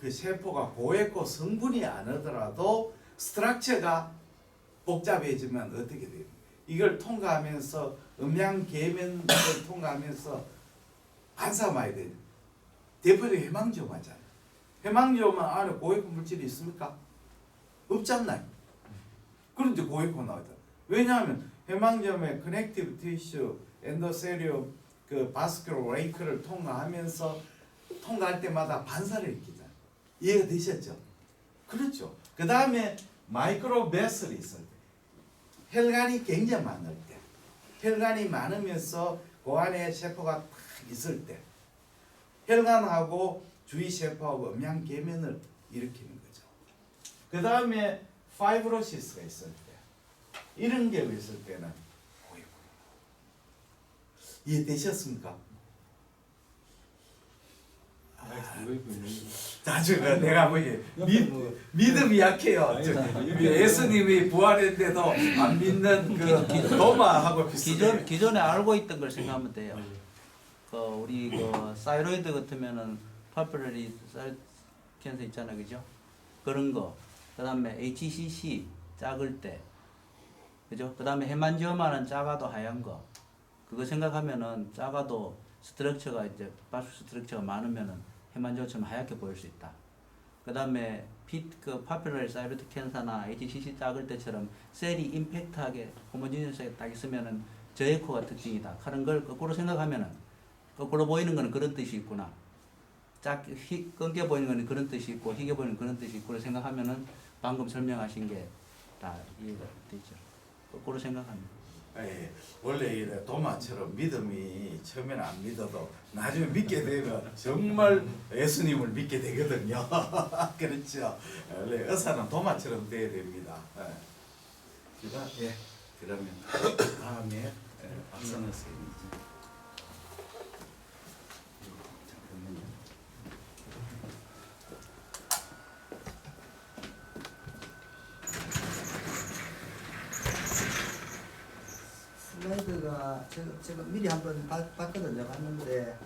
그 세포가 고에코 성분이 아니더라도 스트럭처가 복잡해지면 어떻게 돼요? 이걸 통과하면서 음양계면을 통과하면서 반사마야 돼요. 대표적인 해망지오마잖아요. 해망지오마 안에 고에코 물질이 있습니까? 없잖아요. 그런데 고에코 나오죠. 왜냐하면 해망지오마의 커넥티브 티슈, 엔도셀리움, 그 바스큘러 레이크를 통과하면서 통과할 때마다 반사를 일으키잖아요. 이해가 되셨죠? 그렇죠. 그 다음에 마이크로 베슬이 있을 때, 혈관이 굉장히 많을 때, 혈관이 많으면서 그 안에 세포가 딱 있을 때, 혈관하고 주위 세포하고 음양계면을 일으키는 거죠. 그 다음에 파이브로시스가 있을 때, 이런 게 있을 때는 고에코. 이해되셨습니까? 나중에 내가 뭐지 믿음이 약해요. 예수님이 부활했는데도 안 믿는 그 도마하고 비슷해. 기존에 알고 있던 걸 생각하면 돼요. 그 우리 그 사이로이드 같으면은 파피러리 캔서 있잖아요, 그죠? 그런 거. 그다음에 HCC 작을 때, 그죠? 그다음에 헤만지오마는 작아도 하얀 거. 그거 생각하면은 작아도 스트럭처가 이제 바스 스트럭처가 많으면은 헤만지오처럼 하얗게 보일 수 있다. 그다음에 그 파피러리 사이로이드 캔서나 HCC 작을 때처럼 셀이 임팩트하게 호모지니어스하게 딱 있으면은 저에코가 특징이다. 하는 걸 거꾸로 생각하면은 거꾸로 보이는 거는 그런 뜻이 있구나. 끊겨 보이는 거는 그런 뜻이 있고 희게 보이는 그런 뜻이 있고 생각하면은 방금 설명하신 게 다 이해가 되죠. 거꾸로 생각하면. 예, 원래 이래 도마처럼 믿음이 처음에는 안 믿어도 나중에 믿게 되면 정말 예수님을 믿게 되거든요. 그렇죠. 원래 의사는 도마처럼 돼야 됩니다. 예, 그러면 다음에 박선호 선생님이지. 잠깐만요. 슬라이드가 제가 미리 한번 봤거든요. 봤는데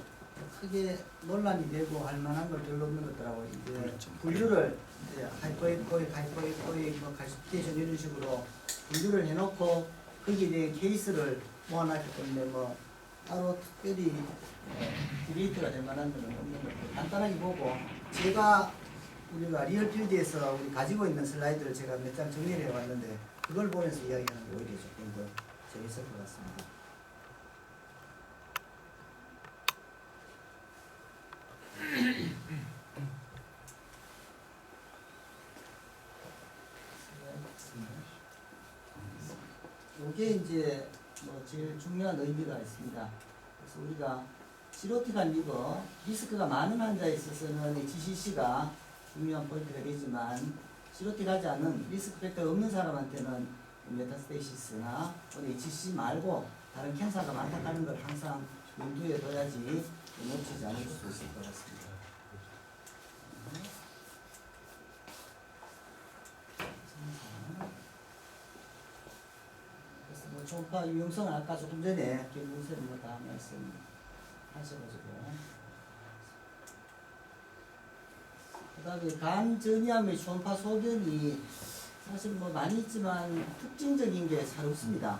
크게 논란이 되고 할 만한 건 별로 없는 것 같더라고요. 이제 그렇죠. 분류를 이제 하이퍼에코익, 뭐 칼시피케이션 이런 식으로 분류를 해놓고 거기에 대한 케이스를 모아놨기 때문에 뭐 따로 특별히 디베이트가 될 만한 건 없는 것 같아요. 간단하게 보고 제가 우리가 리얼필드에서 우리 가지고 있는 슬라이드를 제가 몇 장 정리를 해왔는데 그걸 보면서 이야기하는 게 오히려 조금 더 재밌을 것 같습니다. 이게 이제 뭐 제일 중요한 의미가 있습니다. 그래서 우리가 시로티간 리버 리스크가 많은 환자에 있어서는 HCC가 중요한 포인트가 되지만 시로틱하지 않은 리스크 팩터 없는 사람한테는 메타스테이시스나 또는 HCC 말고 다른 캔서가 많다는 걸 항상 염두에 둬야지 놓치지 않을 수 있을 것 같습니다. 그래서 뭐 초음파 유용성은 아까 조금 전에 김문세님 다 말씀하셔가지고 그다음에 간 전이암의 초음파 소견이 사실 뭐 많이 있지만 특징적인 게 잘 없습니다.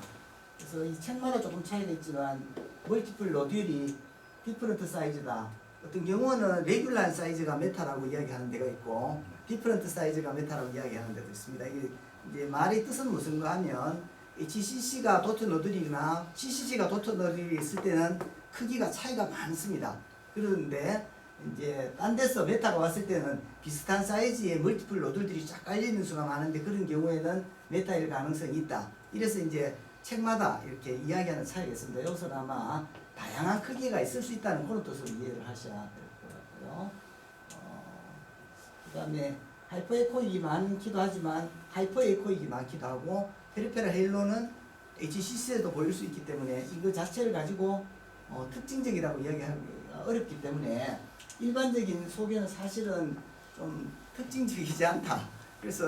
그래서 이 책마다 조금 차이가 있지만 멀티플 노듈이 디퍼런트 사이즈다. 어떤 경우는 레귤러한 사이즈가 메타라고 이야기하는 데가 있고 디퍼런트 사이즈가 메타라고 이야기하는 데도 있습니다. 이게 이제 말의 뜻은 무슨가 하면 HCC가 도트 노듈이나 CCC가 도트 노듈이 있을 때는 크기가 차이가 많습니다. 그런데 이제 딴 데서 메타가 왔을 때는 비슷한 사이즈의 멀티플 노들들이 쫙 깔려있는 수가 많은데 그런 경우에는 메타일 가능성이 있다. 이래서 이제 책마다 이렇게 이야기하는 차이가 있습니다. 여기서는 아마 다양한 크기가 있을 수 있다는 그런 뜻으로 이해를 하셔야 될 것 같고요. 그 다음에 하이퍼에코익이 많기도 하지만 하이퍼에코익이 많기도 하고 페리페럴 헤일로는 HCC에도 보일 수 있기 때문에 이거 자체를 가지고 특징적이라고 이야기하기 어렵기 때문에 일반적인 소견은 사실은 좀 특징적이지 않다. 그래서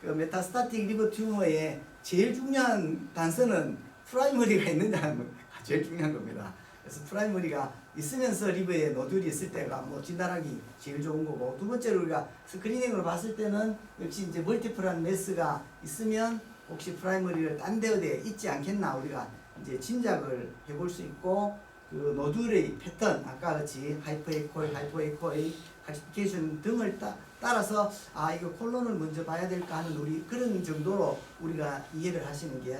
그 메타스타틱 리버 튜머의 제일 중요한 단서는 프라이머리가 있느냐는 거 제일 중요한 겁니다. 그래서 프라이머리가 있으면서 리버에 노듈이 있을 때가 뭐 진단하기 제일 좋은 거고 두 번째로 우리가 스크리닝으로 봤을 때는 역시 이제 멀티플한 메스가 있으면 혹시 프라이머리를 딴 데 어디에 있지 않겠나 우리가 이제 짐작을 해볼 수 있고 그 노듈의 패턴 아까 같이 하이퍼에코이, 칼시피케이션 등을 따라서 아 이거 콜론을 먼저 봐야 될까 하는 우리 그런 정도로 우리가 이해를 하시는 게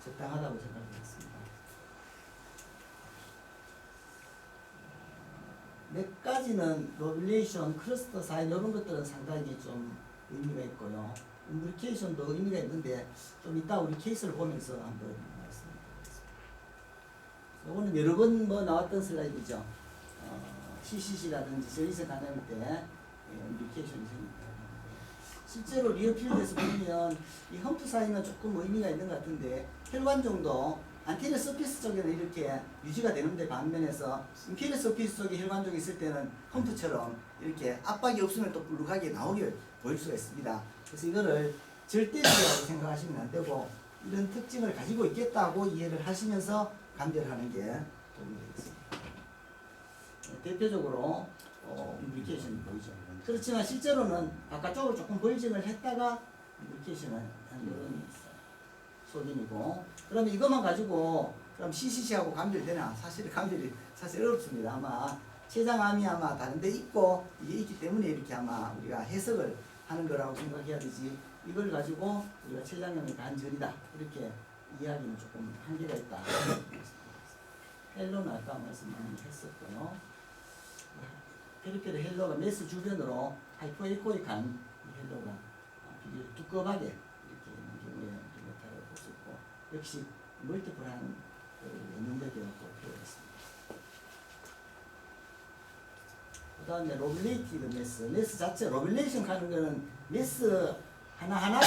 적당하다고 생각하겠습니다. 몇 가지는 로빌레이션, 클러스터 사인 이런 것들은 상당히 좀 의미가 있고요. 인브리케이션도 의미가 있는데 좀 이따 우리 케이스를 보면서 한번 이거는 여러 번 뭐 나왔던 슬라이드죠. CCC라든지 저희서 가능할 때 인디케이션이 생깁니다. 실제로 리어필드에서 보면 이 험프 사이는 조금 의미가 있는 것 같은데 혈관 정도 안테리어 서피스 쪽에는 이렇게 유지가 되는데 반면에서 인피리어 서피스 쪽에 혈관 쪽에 있을 때는 험프처럼 이렇게 압박이 없으면 또 불룩하게 나오게 보일 수가 있습니다. 그래서 이거를 절대적이라고 생각하시면 안 되고 이런 특징을 가지고 있겠다고 이해를 하시면서 감별하는 게 도움이 되겠습니다. 대표적으로 인디케이션이 보이죠. 그렇지만 실제로는 바깥쪽으로 조금 벌징을 했다가 인디케이션을 하는 이런 소견이고 그러면 이것만 가지고 그럼 CCC하고 감별되나? 사실 감별이 사실 어렵습니다. 아마 췌장암이 아마 다른 데 있고 이게 있기 때문에 이렇게 아마 우리가 해석을 하는 거라고 생각해야 되지 이걸 가지고 우리가 췌장암이 간절이다 이렇게 이야기는 조금 한계가 있다. 헬로는 아까 말씀했었고요. 페리페럴 헬로가 메스 주변으로 하이퍼에코익한 헬로가 비교적 두껍하게 이렇게 있는 경우에 메타를 볼 수 있고 역시 멀티플한 연동되게 표현했습니다. 그 다음에 로빌레이티드 메스 자체 로빌레이션 하는 거는 메스 하나하나가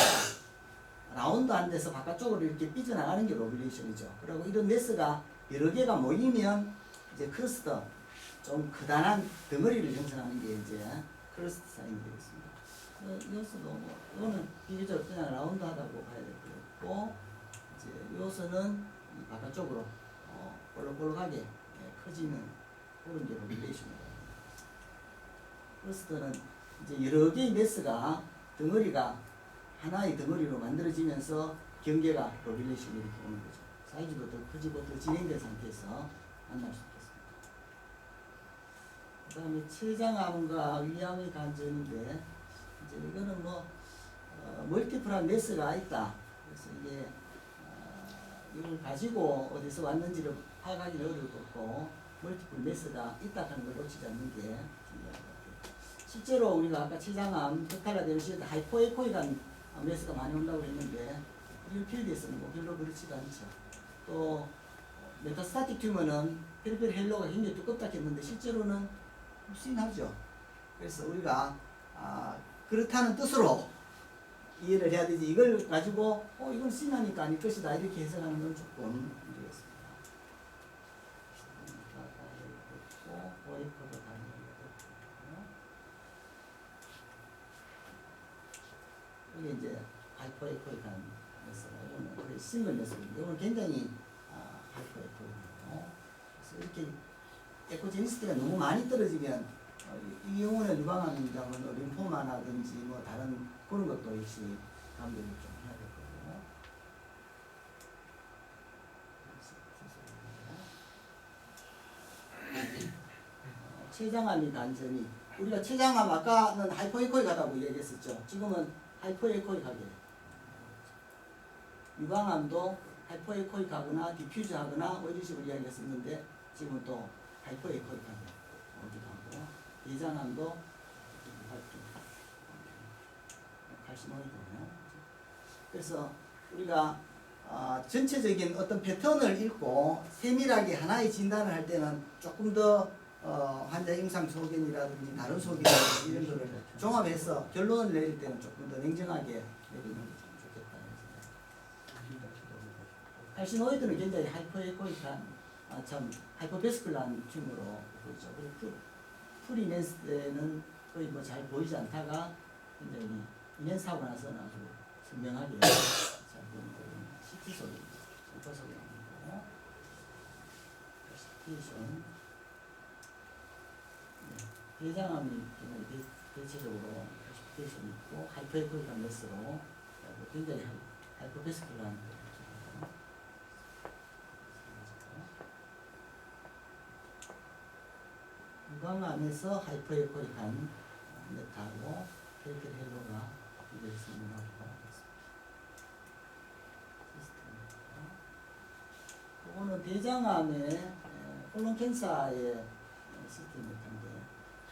라운드 안 돼서 바깥쪽으로 이렇게 삐져나가는 게 로빌레이션이죠. 그리고 이런 메스가 여러 개가 모이면 이제 클러스터 좀 크다란 덩어리를 형성하는 게 이제 클러스터 사인이 되겠습니다. 이것도 이거는 비교적 그냥 라운드하다고 봐야 될 것 같고 이제 요소는 바깥쪽으로 볼록볼록하게 커지는 그런 게 로빌레이션이에요. 버스트는 이제 여러 개의 매스가 덩어리가 하나의 덩어리로 만들어지면서 경계가 로빌레이션이 이렇게 오는 거죠. 사이즈도 더 커지고 더 진행된 상태에서 만날 수 있겠습니다. 그 다음에 췌장암과 위암의 관절인데 이제 이거는 뭐 멀티플한 매스가 있다. 그래서 이게 이걸 가지고 어디서 왔는지를 파악하기는 어려울 것고 멀티플 매스가 있다 하는 걸 놓치지 않는 게 중요한 것 같아요. 실제로 우리가 아까 췌장암, 벽탈라데오시에 하이포에코이란 매스가 많이 온다고 했는데 리얼 필드에서는 뭐 별로 그렇지도 않죠. 또 메타스타틱 튜머는 페리페리 헬로가 굉장히 두껍다 했는데 실제로는 씬하죠. 그래서 우리가 그렇다는 뜻으로 이해를 해야 되지 이걸 가지고 이건 씬하니까 아닐 것이다 이렇게 해석하는 건 조금 문제겠습니다. 이게 이제 하이퍼에코이한 매스가 이거는 거의 싱글 매스거든요. 이건 굉장히 하이퍼에코이거든요. 그래서 이렇게 에코제니시티가 너무 많이 떨어지면 이 경우는 유방암이라면 림포마라든지 뭐 다른 그런 것도 역시 감별을 좀 해야 될 거고요. 췌장암이 단전이 우리가 췌장암 아까는 하이포에코이하다고 얘기했었죠. 지금은 하이포에코이하게 유방암도 하이포에코이하거나 디퓨즈하거나 뭐 이런 식으로 이야기했었는데 지금은 또 하이포에코이하게 오기도 하고 대장암도 칼시노이드네요. 그래서 우리가 전체적인 어떤 패턴을 읽고 세밀하게 하나의 진단을 할 때는 조금 더 환자 임상 소견이라든지 다른 소견이라든지 이런 거를 종합해서 결론을 내릴 때는 조금 더 냉정하게 내리는 게 좋겠다. 칼시노이드는 굉장히 하이퍼에코이한 참 하이퍼베스쿨한 튜머로 보이죠. 그리고 풀이냈을 때는 거의 뭐 잘 보이지 않다가 굉장히 이낸사고 나서는 아주 선명하게 잘 보이는 그런 CT 소리입니다. ultra 소리 나오고 시티션 대장암이 대체적으로 시티션이 있고 하이퍼에코이한 매스로 굉장히 하이퍼베스쿨한 유방암에서 하이퍼에코이한 메타하고 페리페리 헬로가 이렇게 설명하고 있습니다. 이거는 대장암의 콜론 캔서의 시스템 메타인데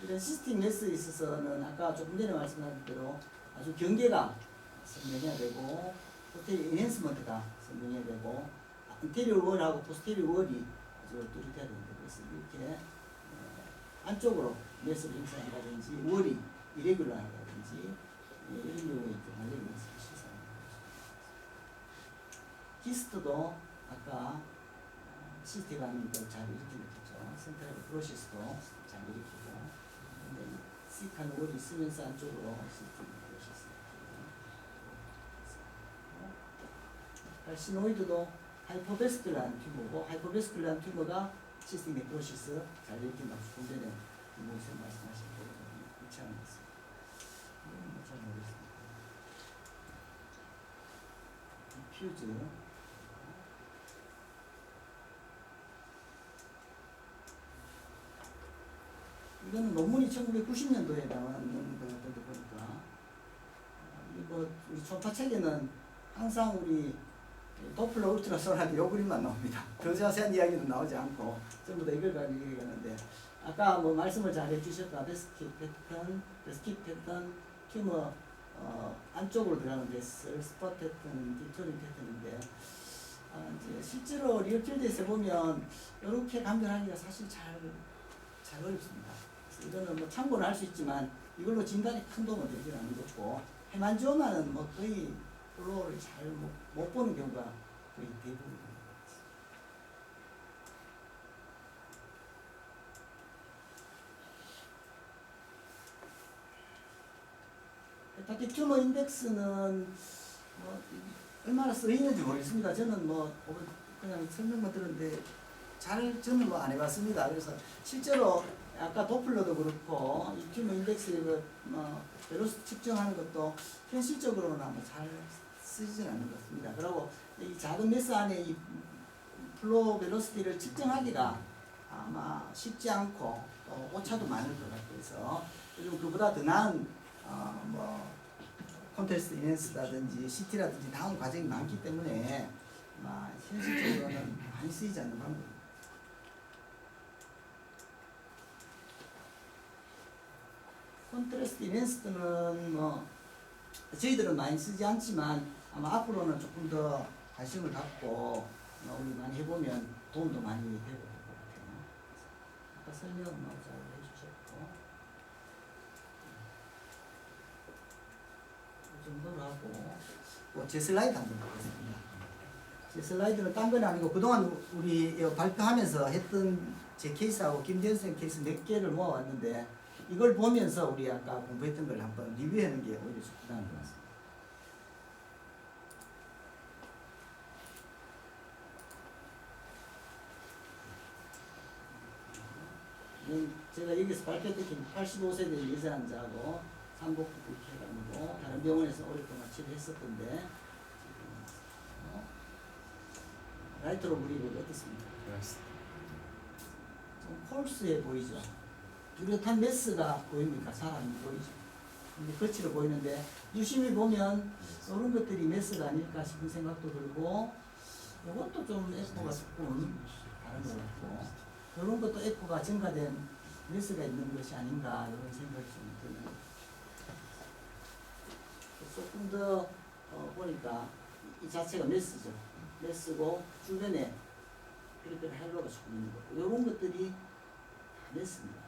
이런 시스템 매스에 있어서는 아까 조금 전에 말씀하신 대로 아주 경계가 선명해야 되고 포스테리어 인핸스먼트가 선명해야 되고 안테리어 월하고 포스테리어 월이 아주 뚜렷해야 됩니다. 그래서 이렇게 안쪽으로 매스를 형성한다든지 월이 이레귤러하다든지 이런 경우에 관련이 있을 수 있습니다. 키스트도 아까 시스테감이 잘 일으키는 거죠. 센트럴 프로시스도 잘 일으키고 근데 시크한 월이 있으면서 안쪽으로 시스템 프로시스 칼시노이드도 하이퍼베스쿨한 튜머고 하이퍼베스쿨한 튜머가 시스템 네크로시스 잘 일으킨다고 조금 전에 김봉선 말씀하신 대로 일치하는 것 같습니다. 이건 잘 모르겠습니다. 퓨즈 이거는 논문이 1990년도에 나왔는 것 같은데 보니까 이거 우리 초파 책에는 항상 우리 도플러 울트라소나기 요 그림만 나옵니다. 더 자세한 이야기는 나오지 않고 전부 다 이걸 가지고 얘기하는데 아까 뭐 말씀을 잘 해주셨다. 베스킷 패턴, 튜머 안쪽으로 들어가는 베스, 스팟 패턴, 디토링 패턴인데 이제 실제로 리얼필드에서 보면 이렇게 감별하기가 사실 잘 어렵습니다. 그래서 이거는 뭐 참고는 할 수 있지만 이걸로 진단이 큰 도움은 되지 않는 거고 헤만지오마는 뭐 거의 플로어를 잘 못 보는 경우가 거의 대부분입니다. 베타키 튜머 인덱스는 뭐 얼마나 쓰이는지 모르겠습니다. 저는 뭐 그냥 설명만 들었는데 잘 저는 뭐 안 해봤습니다. 그래서 실제로 아까 도플러도 그렇고 이 튜머 인덱스 벨로시티 측정하는 것도 현실적으로는 아마 잘 쓰지는 않는 것 같습니다. 그리고 이 작은 메스 안에 이 플로우 벨로시티를 측정하기가 아마 쉽지 않고 또 오차도 많을 것 같아서 요즘 그보다 더 나은 뭐 콘테스트 이넨스라든지 CT라든지 다음 과정이 많기 때문에 아마 현실적으로는 많이 쓰이지 않는 방법입니다. 콘트라스트 이넨스는 뭐 저희들은 많이 쓰지 않지만 아마 앞으로는 조금 더 관심을 갖고 우리 많이 해보면 도움도 많이 되고 될 것 같아요. 아까 설명 잘 해주셨고 이 정도로 하고 제 슬라이드 한번 보겠습니다. 제 슬라이드는 딴 건 아니고 그동안 우리 발표하면서 했던 제 케이스하고 김대현 선생님 케이스 몇 개를 모아왔는데 이걸 보면서 우리 아까 공부했던 걸 한번 리뷰하는 게 오히려 좋다는 것 같습니다. 제가 여기서 발표했던 85세대 예산자하고 상복부 이렇게 해가지고 다른 병원에서 오랫동안 치료했었던데 라이트로 그리고 어떻습니까? 좀 폴스해 보이죠? 뚜렷한 메스가 보입니까? 사람이 보이죠? 근데 거칠어 보이는데 유심히 보면 이런 것들이 메스가 아닐까 싶은 생각도 들고 이것도 좀 에코가 조금 다른 것 같고 이런 것도 에코가 증가된 메스가 있는 것이 아닌가 이런 생각이 좀 드네요. 조금 더 보니까 이 자체가 메스죠. 메스고 주변에 그렇게 헬로가 조금 있는 거고 이런 것들이 다 메스입니다.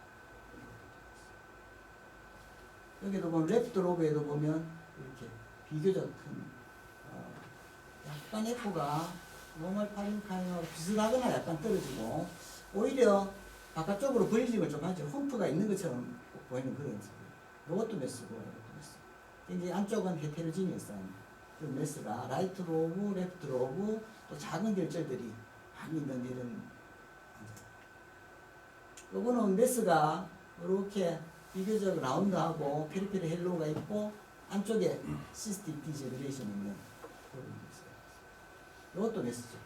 여기도 보면 레프트 로브에도 보면 이렇게 비교적 큰 약간 에코가 노멀 파링카인하고 비슷하거나 약간 떨어지고 오히려 바깥쪽으로 브리징을 좀 하죠. 홈프가 있는 것처럼 보이는 그런 이것도 메스고 이것도 메스. 이제 안쪽은 헤테로지니어스한 그 메스가 라이트 로브, 레프트 로브 또 작은 결절들이 많이 있는 이런 요거는 메스가 이렇게 비교적 라운드하고 페리페리 헬로우가 있고 안쪽에 시스틱 디제너레이션이 있는 그런 메스. 이것도 메스죠.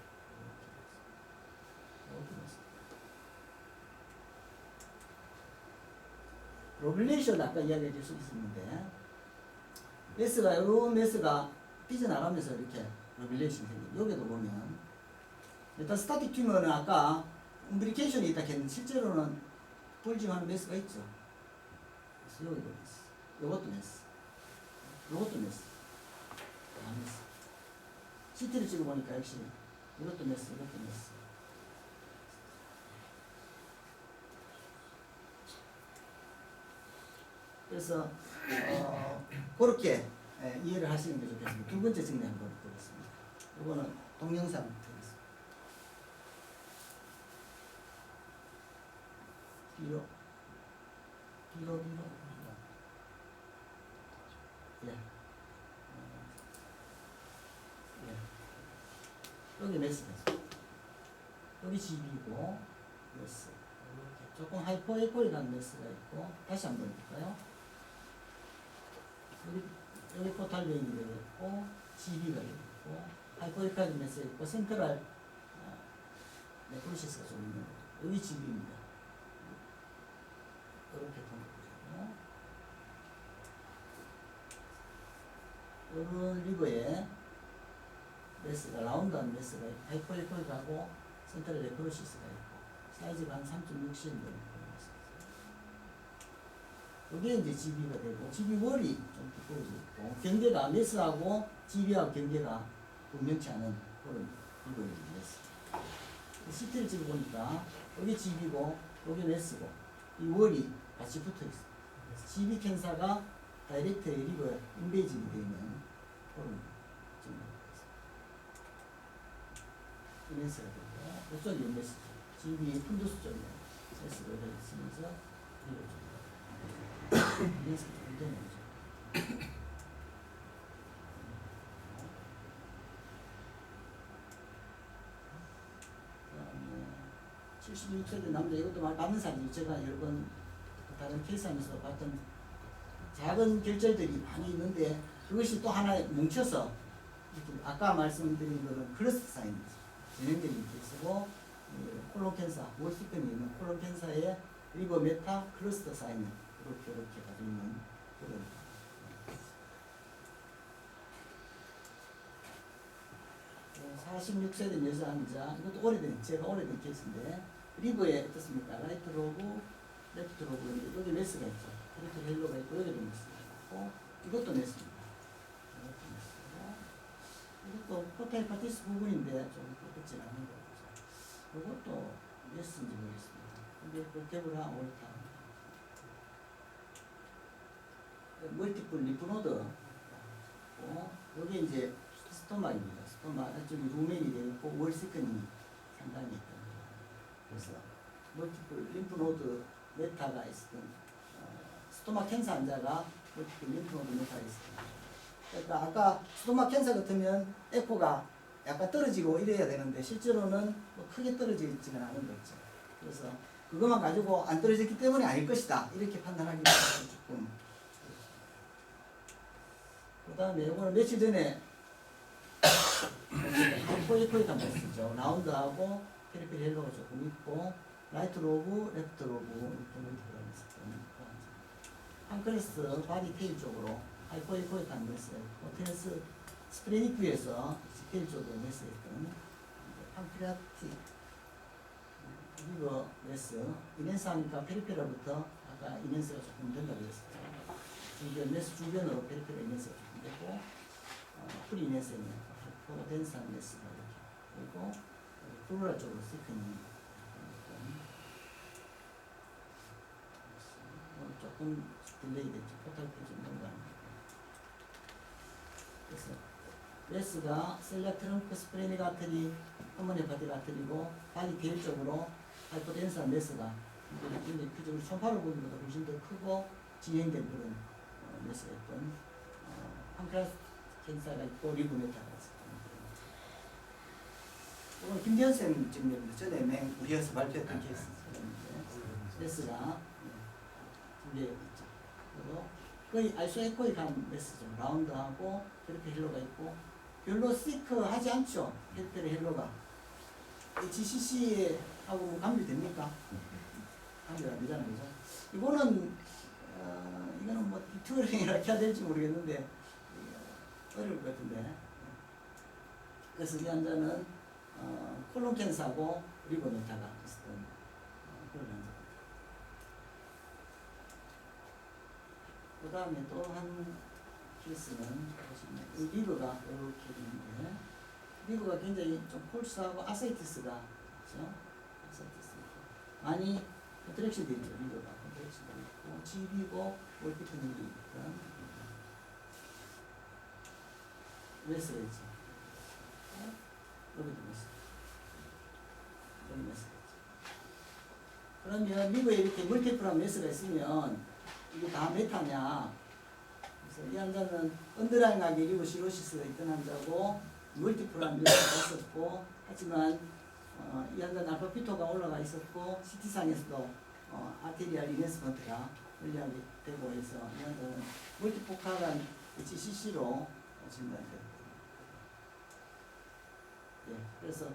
이것도 메스. 로빌레이션 아까 이야기해 줄 수 있었는데 메스가 이런 메스가 삐져나가면서 이렇게 로빌레이션이 생겨요. 여기도 보면 일단 스타틱 튜머는 아까 음브리케이션이 있다 했는데 실제로는 볼징하는 메스가 있죠. 그래서 여기도 메스, 이것도 메스, 이것도 메스, 다 메스. CT를 찍어보니까 역시 이것도 메스, 이것도 메스. 그래서 그렇게 이해를 하시는 게 좋겠습니다. 두 번째 증례 한번 보겠습니다. 이거는 동영상 되겠습니다. 뒤로. 예. 여기 메스가 있습니다. 여기 GB고 메스. 이렇게 조금 하이퍼에코이라는 메스가 있고 다시 한번 볼까요? 여기 포탈베인이 되어 있고 GB가 되어 있고 하이퍼에코이드 메스가 있고 센트럴 네크로시스가 좀 있는 거죠. 여기 GB입니다. 이렇게 보면 이런 리버에 메스가 라운드한 메스가 있고 하이퍼에코이드하고 센트럴 네크로시스가 있고 사이즈가 한 3.6cm 되는 이게 이제 GB가 되고 GB 월이 좀 두꺼워져 있고 경계가 메스하고 GB하고 경계가 분명치 않은 그런 리버의 메스. CT를 찍어보니까 여기 GB고 여기 메스고 이 월이 같이 붙어 있어. GB 캔사가 다이렉트 리버 인베이징이 되어 있는 그런 이 메스가 되고 이쪽이 메스죠. GB 푼두스 쪽에 메스가 있으면서 리버 쪽. 메스가 굉장히 많죠. 76세대 남자 이것도 맞는 사람이죠. 제가 여러 번 다른 케이스하면서 봤던 작은 결절들이 많이 있는데 그것이 또 하나 뭉쳐서 이렇게 아까 말씀드린 거는 클러스터 사인이죠. 전형적인 케이스고 콜론 캔서, 몰티펜이 있는 콜론 캔서의 리버 메타 클러스터 사인 이렇게 가지고 있는 그런 46세대 여자 환자 이것도 제가 오래된 케이스인데 리버에 어떻습니까? 라이트 로브, 레프트 로브 여기 메스가 있죠. 이렇게 헬로가 있고 여기도 메스가 있고 이것도 메스입니다. 이것도 포테이 파티스 부분인데 좀 그렇진 않은 거죠. 이것도 메스인지 모르겠습니다. 근데 포테브라 올타 멀티플 리프노드 여기 이제 스토막입니다. 스토막 안쪽이 루멘이 되어 있고 월시크닝이 상당히 있다. 그래서 멀티플 림프노드 메타가 있었던 스토막 캔서 환자가 멀티플 림프노드 메타가 있었던 그러니까 아까 스토막 캔서 같으면 에코가 약간 떨어지고 이래야 되는데 실제로는 뭐 크게 떨어지지는 않은 거죠. 그래서 그것만 가지고 안 떨어졌기 때문에 아닐 것이다 이렇게 판단하기 조금. 그 다음에 이거는 며칠 전에 포이포이탄 메시죠. 라운드하고 페리페리 헬로가 조금 있고 라이트 로브, 레프트 로브 이렇게 들어있었던 판크레스 바디 테일 쪽으로 하이포이포이탄 메시 테일스 스프레니크에서 테일 쪽으로 메시했던 판크레아틱 리버 메스 이넨스 하니까 페리페라부터 아까 이넨스가 조금 된다고 했었죠. 이게 메스 주변으로 페리페라 이넨스가 조금 되고 프리 이넨스는 덴스한 메스가 이렇게 그리고 플로라 쪽으로 시크닝 조금 딜레이 됐죠. 포탈 때좀 넘어갑니다. 그래서 메스가 셀라 트렁크 스프레닉 아트리 허머니 바디 아트리고 바디 테일 쪽으로 하이포덴스한 메스가 굉장히 크죠. 손발을 보기보다 훨씬 더 크고 진행된 그런 메스가 있던 판크라스 캔서가 있고 리브 메타가 있었던 오늘 김대현 쌤 지금 전에 우리에서 발표했던 케이스인데 메스가 두 개 있죠. 그리고 거의 아이소에코익한 메스죠. 라운드하고 페리페리 헬로가 있고 별로 시크하지 않죠. 페리페리 헬로가 HCC하고 뭐 감별됩니까? 감별 안 되잖아요. 그죠? 이거는 이거는 뭐 디투어링이라 해야 될지 모르겠는데 어려울 것 같은데 그래서 이 환자는 콜론 캔서하고 리버 메타가 있었던 그런 환자. 그 다음에 또 한 케이스는 이 리버가 이렇게 되는데 리버가 굉장히 좀 폴스하고 아사이티스가 그렇죠? 아사이티스 많이 컨트랙션 되어 있죠. 리버가 컨트랙션 되어 있고 GB고 월피트닝이 있던 메스가 있죠. 여기도 메스. 여기 메스가 있죠. 그러면 리버에 이렇게 멀티플한 메스가 있으면 이게 다 메타냐? 그래서 이 환자는 언더라인하게 리버 시로시스가 있던 환자고 멀티플한 메스가 있었고 하지만 이 환자는 알파 피토가 올라가 있었고 CT상에서도 아테리알 이네스먼트가 열리하게 되고 해서 이 환자는 멀티포칼한 HCC로 진단돼요. 예, 그래서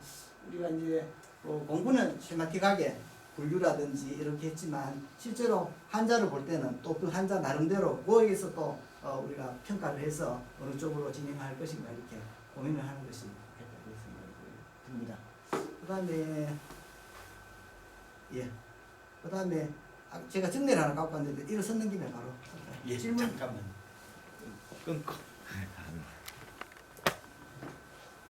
우리가 이제 공부는 스케마틱하게 분류라든지 이렇게 했지만 실제로 환자를 볼 때는 또 그 환자 나름대로 거기에서 또 우리가 평가를 해서 어느 쪽으로 진행할 것인가 이렇게 고민을 하는 것이 필요하다고 생각이 듭니다. 그 다음에 그 다음에 제가 정리를 하나 갖고 왔는데 일어섰는 김에 바로 예, 질문 잠깐만 끊고